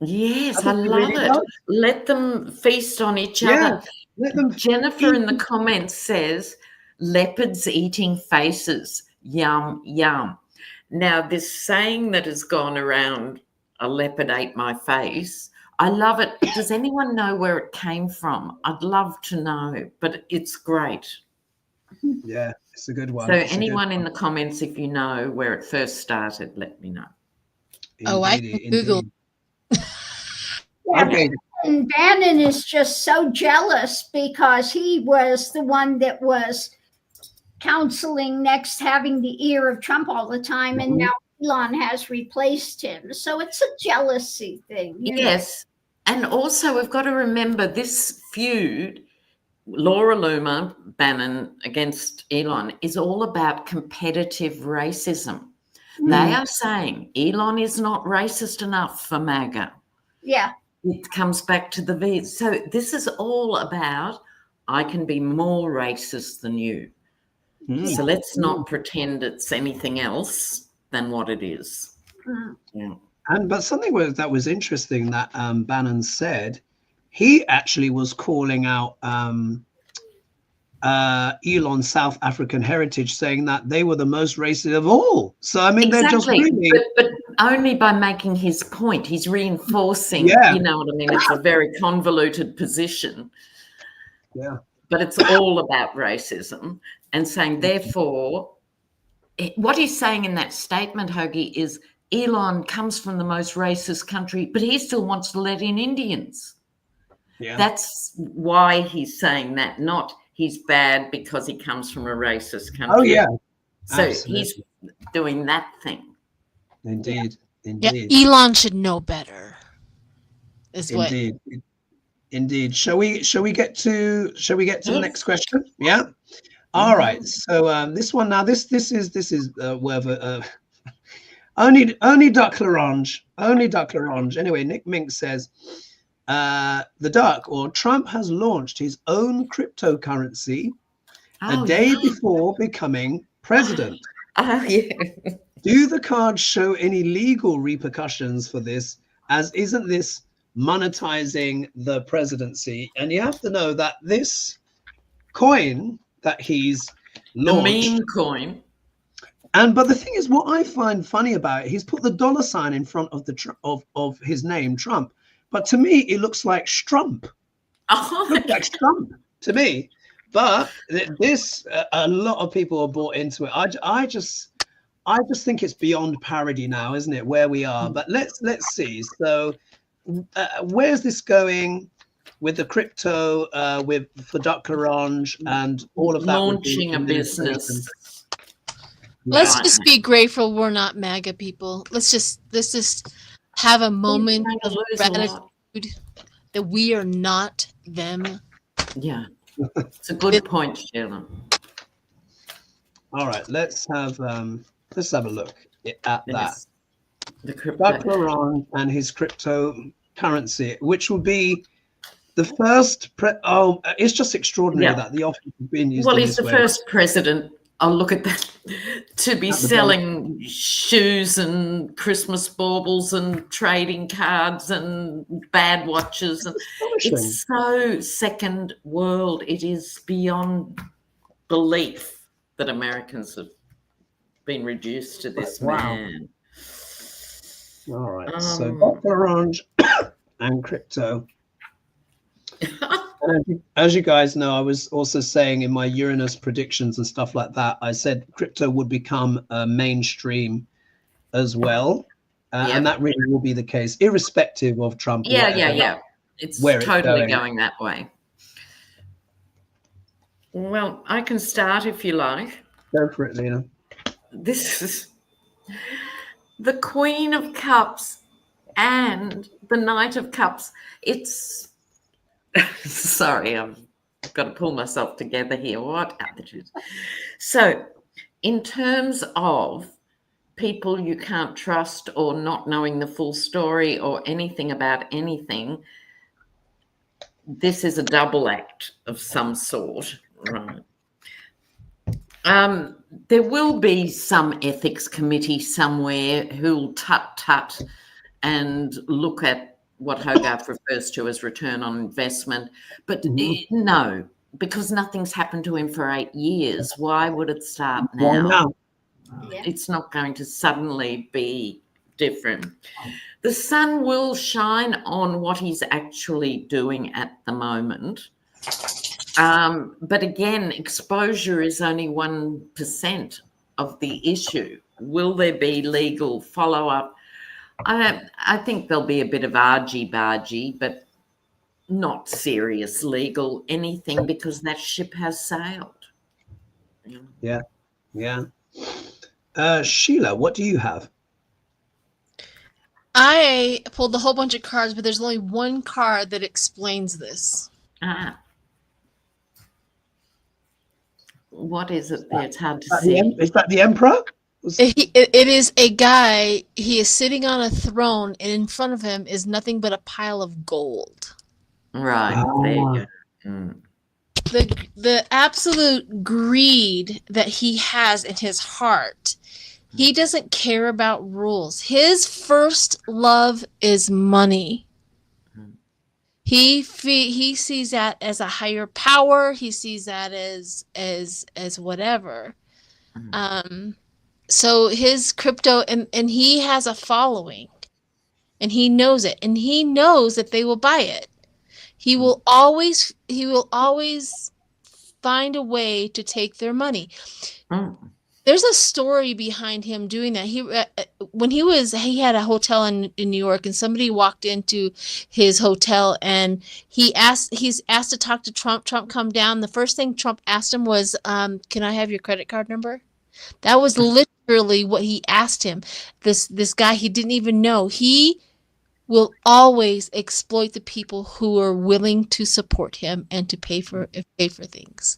[SPEAKER 1] Yes, I love
[SPEAKER 2] really
[SPEAKER 1] it.
[SPEAKER 2] does.
[SPEAKER 1] Let them feast on each
[SPEAKER 2] Yeah,
[SPEAKER 1] other.
[SPEAKER 2] let them
[SPEAKER 1] Jennifer in the comments says, leopards eating faces. Yum, yum. Now, this saying that has gone around, a leopard ate my face, I love it. Does anyone know where it came from? I'd love to know, but it's great.
[SPEAKER 2] Yeah, it's a good one.
[SPEAKER 1] So anyone in the comments, if you know where it first started, let me know.
[SPEAKER 4] I can Google.
[SPEAKER 3] Yeah,
[SPEAKER 2] Okay.
[SPEAKER 3] and Bannon is just so jealous because he was the one that was counseling next, having the ear of Trump all the time, and now Elon has replaced him. So it's a jealousy thing.
[SPEAKER 1] Yes. And also we've got to remember this feud, Laura Loomer, Bannon against Elon, is all about competitive racism. They are saying Elon is not racist enough for Maga.
[SPEAKER 3] Yeah.
[SPEAKER 1] It comes back to the V. So this is all about, I can be more racist than you. So let's not pretend it's anything else than what it is. Yeah.
[SPEAKER 2] But something that was interesting that Bannon said, he actually was calling out Elon's South African heritage, saying that they were the most racist of all. So I mean, they're just really,
[SPEAKER 1] but only by making his point. He's reinforcing.
[SPEAKER 2] Yeah.
[SPEAKER 1] You know what I mean? It's a very convoluted position.
[SPEAKER 2] Yeah.
[SPEAKER 1] But it's all about racism and saying, therefore, what he's saying in that statement, Hoagie, is Elon comes from the most racist country, but he still wants to let in Indians.
[SPEAKER 2] Yeah.
[SPEAKER 1] That's why he's saying that, not he's bad because he comes from a racist country.
[SPEAKER 2] Oh, yeah.
[SPEAKER 1] So
[SPEAKER 2] Absolutely.
[SPEAKER 1] he's doing that thing.
[SPEAKER 2] Indeed.
[SPEAKER 4] Yeah, Elon should know better. Is what.
[SPEAKER 2] Indeed. Shall we get to the next question? Yeah. All right. So this one now. This is whether only Duck L'Orange. Only Duck L'Orange. Anyway, Nick Mink says the Duck or Trump has launched his own cryptocurrency a day before becoming president.
[SPEAKER 1] Oh yeah.
[SPEAKER 2] Do the cards show any legal repercussions for this? As isn't this monetizing the presidency? And you have to know that this coin that he's launched,
[SPEAKER 1] the meme coin,
[SPEAKER 2] but the thing is, what I find funny about it, he's put the dollar sign in front of the of his name, Trump. But to me, it looks like Strump.
[SPEAKER 1] Oh,
[SPEAKER 2] Looks like Strump to me. But this, a lot of people are bought into it. I just think it's beyond parody now, isn't it? Where we are. But let's see. So, where's this going with the crypto, for Duck L'Orange and all of that?
[SPEAKER 1] Launching a business.
[SPEAKER 4] Let's just be grateful we're not MAGA people. Let's just have a moment of gratitude that we are not them.
[SPEAKER 1] Yeah, it's a good point, Sheila.
[SPEAKER 2] All right, let's have a look at that.
[SPEAKER 1] The crypto.
[SPEAKER 2] Duck L'Orange and his cryptocurrency, which will be the first. It's just extraordinary that the office has been used.
[SPEAKER 1] Well, he's the first president. I'll look at that. To be selling shoes and Christmas baubles and trading cards and bad watches. And it's so second world. It is beyond belief that Americans have been reduced to this man.
[SPEAKER 2] All right. So Duck L'Orange and crypto. As you guys know, I was also saying in my Uranus predictions and stuff like that, I said crypto would become mainstream as well. And that really will be the case, irrespective of Trump.
[SPEAKER 1] Yeah. It's
[SPEAKER 2] where it's
[SPEAKER 1] totally
[SPEAKER 2] going.
[SPEAKER 1] going that way. Well, I can start if you like.
[SPEAKER 2] Go for it, Lena.
[SPEAKER 1] This is the Queen of Cups and the Knight of Cups. It's sorry, I've got to pull myself together here. What attitude? So, in terms of people you can't trust or not knowing the full story or anything about anything, this is a double act of some sort, right? There will be some ethics committee somewhere who'll tut and look at what Hogarth refers to as return on investment. But no, because nothing's happened to him for 8 years. Why would it start now?
[SPEAKER 2] Why now?
[SPEAKER 1] It's not going to suddenly be different. The sun will shine on what he's actually doing at the moment. But again, exposure is only 1% of the issue. Will there be legal follow-up? I think there'll be a bit of argy-bargy, but not serious legal anything, because that ship has sailed.
[SPEAKER 2] Yeah. Sheila, what do you have?
[SPEAKER 4] I pulled a whole bunch of cards, but there's only one card that explains this.
[SPEAKER 1] What is it there? It's hard to see.
[SPEAKER 2] Is that the Emperor?
[SPEAKER 4] It is a guy. He is sitting on a throne, and in front of him is nothing but a pile of gold.
[SPEAKER 1] Right. There you go.
[SPEAKER 4] The absolute greed that he has in his heart. He doesn't care about rules. His first love is money. He sees that as a higher power. He sees that as whatever. So his crypto, and he has a following, and he knows it, and he knows that they will buy it. He will always find a way to take their money. There's a story behind him doing that. He had a hotel in New York, and somebody walked into his hotel, and he's asked to talk to Trump. Trump come down. The first thing Trump asked him was, "Can I have your credit card number?" That was literally what he asked him. This guy he didn't even know. He will always exploit the people who are willing to support him and to pay for things.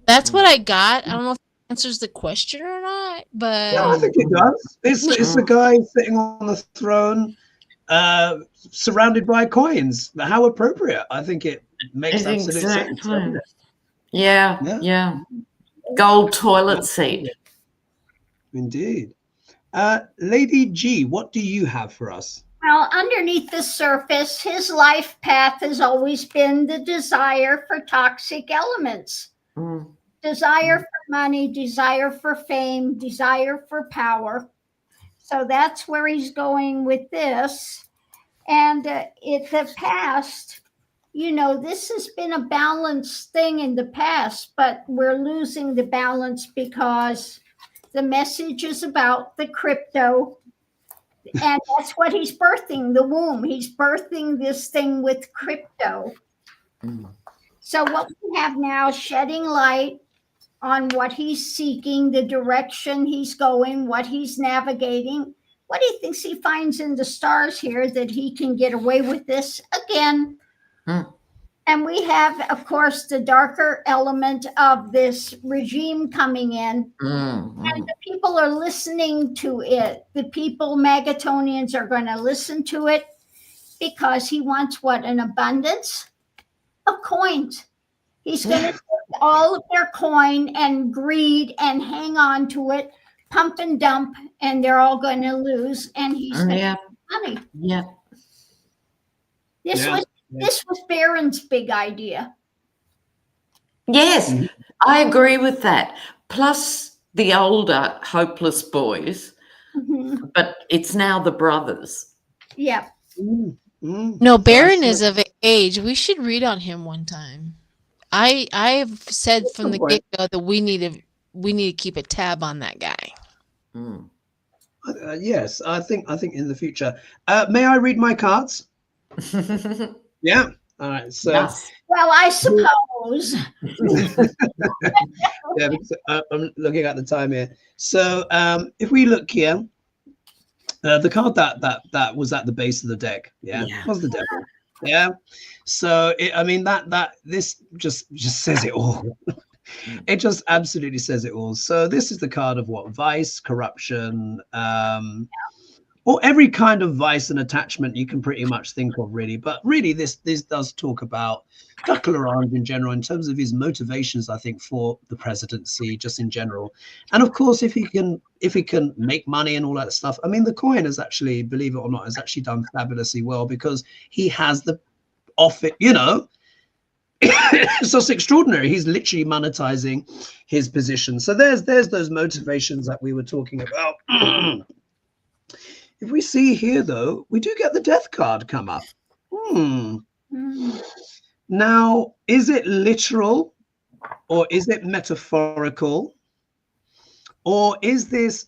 [SPEAKER 4] That's what I got. I don't know if it answers the question or not, but
[SPEAKER 2] yeah, I think it does. It's the guy sitting on the throne, surrounded by coins. How appropriate! I think it makes absolute sense. Doesn't it?
[SPEAKER 1] Yeah. Gold toilet seat.
[SPEAKER 2] Indeed. Lady G, what do you have for us?
[SPEAKER 3] Well, underneath the surface, his life path has always been the desire for toxic elements. Desire for money, desire for fame, desire for power. So that's where he's going with this. And in the past, this has been a balanced thing in the past, but we're losing the balance because the message is about the crypto. And that's what he's birthing, the womb. He's birthing this thing with crypto. So what we have now, shedding light on what he's seeking, the direction he's going, what he's navigating, what he thinks he finds in the stars here that he can get away with this again. And we have, of course, the darker element of this regime coming in. And the people are listening to it. The people, Magatonians, are going to listen to it because he wants what? An abundance of coins. He's going to take all of their coin and greed and hang on to it, pump and dump, and they're all going to lose. And he's going to get money.
[SPEAKER 1] Yeah.
[SPEAKER 3] This was Barron's big idea.
[SPEAKER 1] Yes, I agree with that. Plus the older hopeless boys, but it's now the brothers.
[SPEAKER 3] Yeah.
[SPEAKER 4] No, Barron is of age. We should read on him one time. I've said from the get-go that we need to keep a tab on that guy.
[SPEAKER 2] Yes, I think in the future. May I read my cards? Yeah. All right. So,
[SPEAKER 1] Yes.
[SPEAKER 3] Well, I suppose.
[SPEAKER 2] yeah, because, I'm looking at the time here. So, if we look here, the card that was at the base of the deck, was the devil. Yeah. So, I mean, this just says it all. It just absolutely says it all. So this is the card of what? Vice, corruption, or every kind of vice and attachment you can pretty much think of, really. But really, this does talk about Jacques Laurent in general, in terms of his motivations, I think, for the presidency, just in general. And of course, if he can make money and all that stuff. I mean, the coin has actually, believe it or not, has actually done fabulously well, because he has the offer, you know. So it's extraordinary. He's literally monetizing his position. So there's those motivations that we were talking about. If we see here, though, we do get the death card come up. Now, is it literal, or is it metaphorical, or is this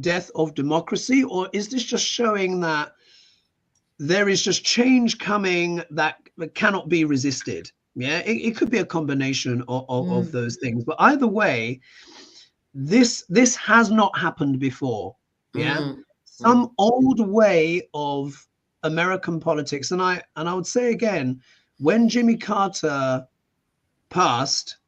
[SPEAKER 2] death of democracy, or is this just showing that there is just change coming that cannot be resisted? Yeah, it could be a combination of those things, but either way, this has not happened before. Yeah, some old way of American politics, and I would say again, when Jimmy Carter passed,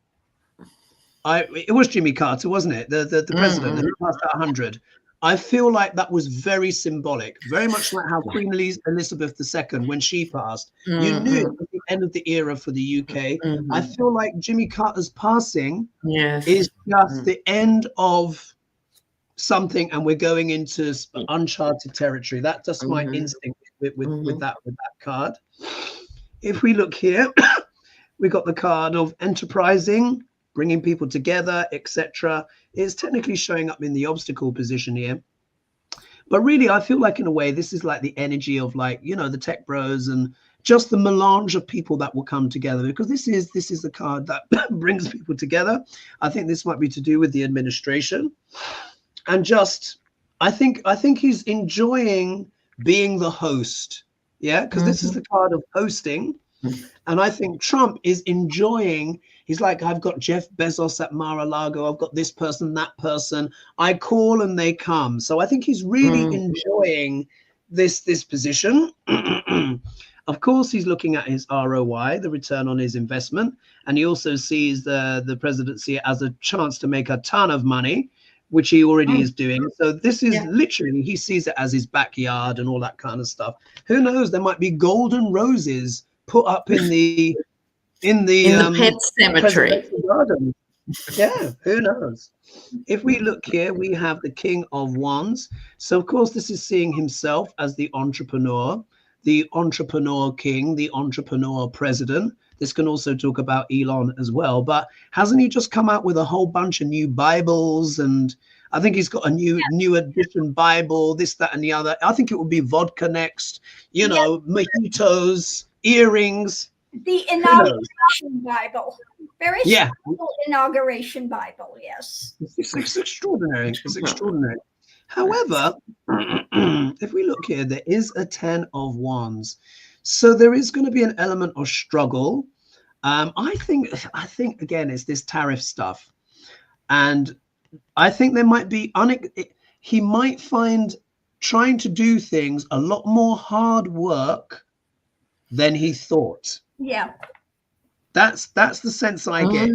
[SPEAKER 2] it was Jimmy Carter, wasn't it? The president who passed at 100. I feel like that was very symbolic, very much like how Queen Elizabeth II, when she passed, you knew it was the end of the era for the UK. I feel like Jimmy Carter's passing is just the end of something, and we're going into uncharted territory. That's just my instinct with that card. If we look here, we got the card of enterprising, bringing people together, etc. It's technically showing up in the obstacle position here. But really, I feel like in a way, this is like the energy of, like, you know, the tech bros and just the melange of people that will come together, because this is the card that brings people together. I think this might be to do with the administration. And just, I think he's enjoying being the host. Yeah, because this is the card of hosting. And I think Trump is enjoying, he's like, I've got Jeff Bezos at Mar-a-Lago, I've got this person, that person, I call and they come. So I think he's really enjoying this position. Of course, he's looking at his ROI, the return on his investment, and he also sees the presidency as a chance to make a ton of money, which he already is doing. So this is literally, he sees it as his backyard and all that kind of stuff. Who knows, there might be golden roses put up in the pet
[SPEAKER 1] cemetery
[SPEAKER 2] garden. Yeah, who knows? If we look here, we have the King of Wands. So of course, this is seeing himself as the entrepreneur king, the entrepreneur president. This can also talk about Elon as well. But hasn't he just come out with a whole bunch of new Bibles? And I think he's got a new edition Bible, this, that, and the other. I think it will be vodka next, you know, mojitos, earrings.
[SPEAKER 3] The inauguration Bible. Very special inauguration Bible, yes.
[SPEAKER 2] It's extraordinary. It's extraordinary. However, if we look here, there is a 10 of Wands. So there is going to be an element of struggle. I think again, it's this tariff stuff. And I think there might be, he might find trying to do things a lot more hard work than he thought.
[SPEAKER 3] Yeah.
[SPEAKER 2] That's the sense I get.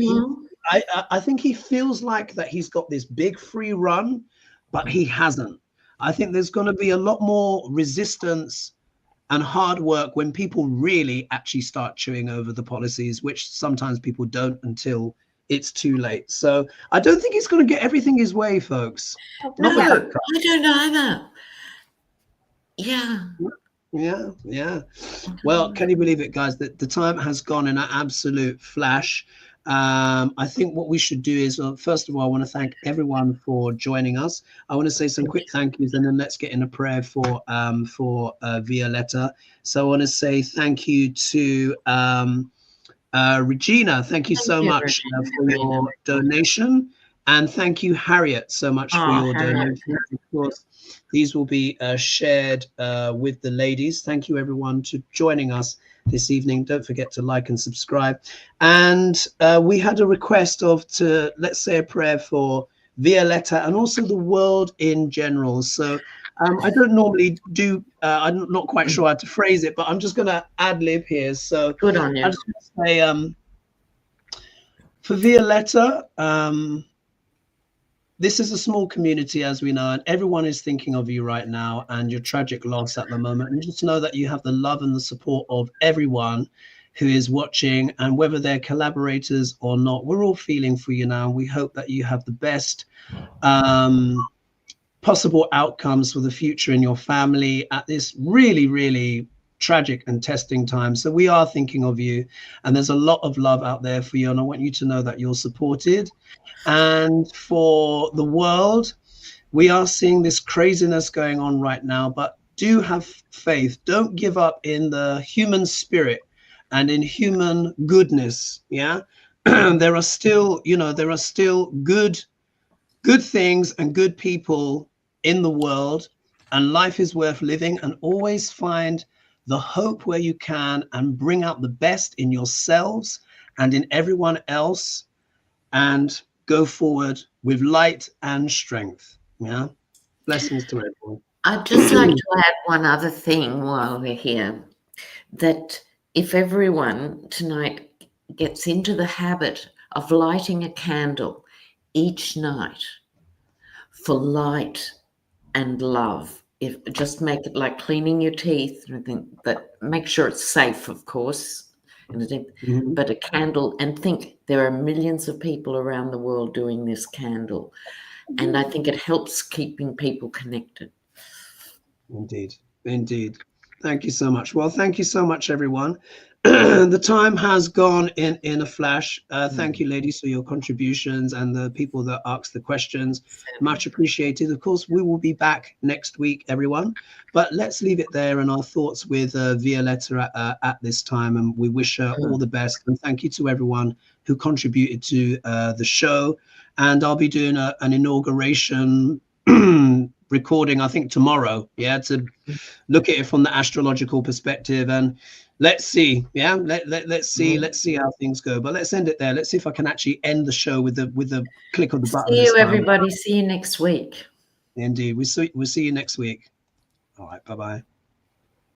[SPEAKER 2] I think he feels like that he's got this big free run, but he hasn't. I think there's going to be a lot more resistance and hard work when people really actually start chewing over the policies, which sometimes people don't until it's too late. So I don't think he's going to get everything his way, folks.
[SPEAKER 1] No, I don't either.
[SPEAKER 2] Yeah. Well, can you believe it, guys, that the time has gone in an absolute flash. I think what we should do is, first of all, I want to thank everyone for joining us. I want to say some quick thank yous, and then let's get in a prayer for Violetta. So I want to say thank you to Regina. Thank you so much for your donation. And thank you, Harriet, so much for your donation. Of course, these will be shared with the ladies. Thank you, everyone, to joining us. this evening. Don't forget to like and subscribe. And we had a request let's say a prayer for Violetta and also the world in general. So I don't normally do, I'm not quite sure how to phrase it, but I'm just going to ad lib here. So
[SPEAKER 1] Good on you.
[SPEAKER 2] I'm just going to say, for Violetta, this is a small community, as we know, and everyone is thinking of you right now and your tragic loss at the moment. And just know that you have the love and the support of everyone who is watching, and whether they're collaborators or not, we're all feeling for you now. We hope that you have the best possible outcomes for the future in your family at this really, really tragic and testing time. So we are thinking of you, and there's a lot of love out there for you, and I want you to know that you're supported. And for the world, we are seeing this craziness going on right now, but do have faith. Don't give up in the human spirit and in human goodness. Yeah. There are still, there are still good things and good people in the world, and life is worth living. And always find the hope where you can and bring out the best in yourselves and in everyone else, and go forward with light and strength. Yeah. Blessings to everyone.
[SPEAKER 1] I'd just like to add one other thing while we're here, that if everyone tonight gets into the habit of lighting a candle each night for light and love, just make it like cleaning your teeth, but make sure it's safe, of course. But a candle, and think there are millions of people around the world doing this candle, and I think it helps keeping people connected.
[SPEAKER 2] Indeed. Thank you so much. Well, thank you so much, everyone. The time has gone in a flash. Thank you, ladies, for your contributions, and the people that asked the questions. Much appreciated. Of course, we will be back next week, everyone. But let's leave it there, and our thoughts with Violetta at this time. And we wish her all the best. And thank you to everyone who contributed to the show. And I'll be doing an inauguration recording, I think tomorrow, to look at it from the astrological perspective. And let's see, let's see how things go. But let's end it there. Let's see if I can actually end the show with the click of the button.
[SPEAKER 1] See you, everybody. See you next week.
[SPEAKER 2] Indeed. We'll see you next week. All right. Bye-bye.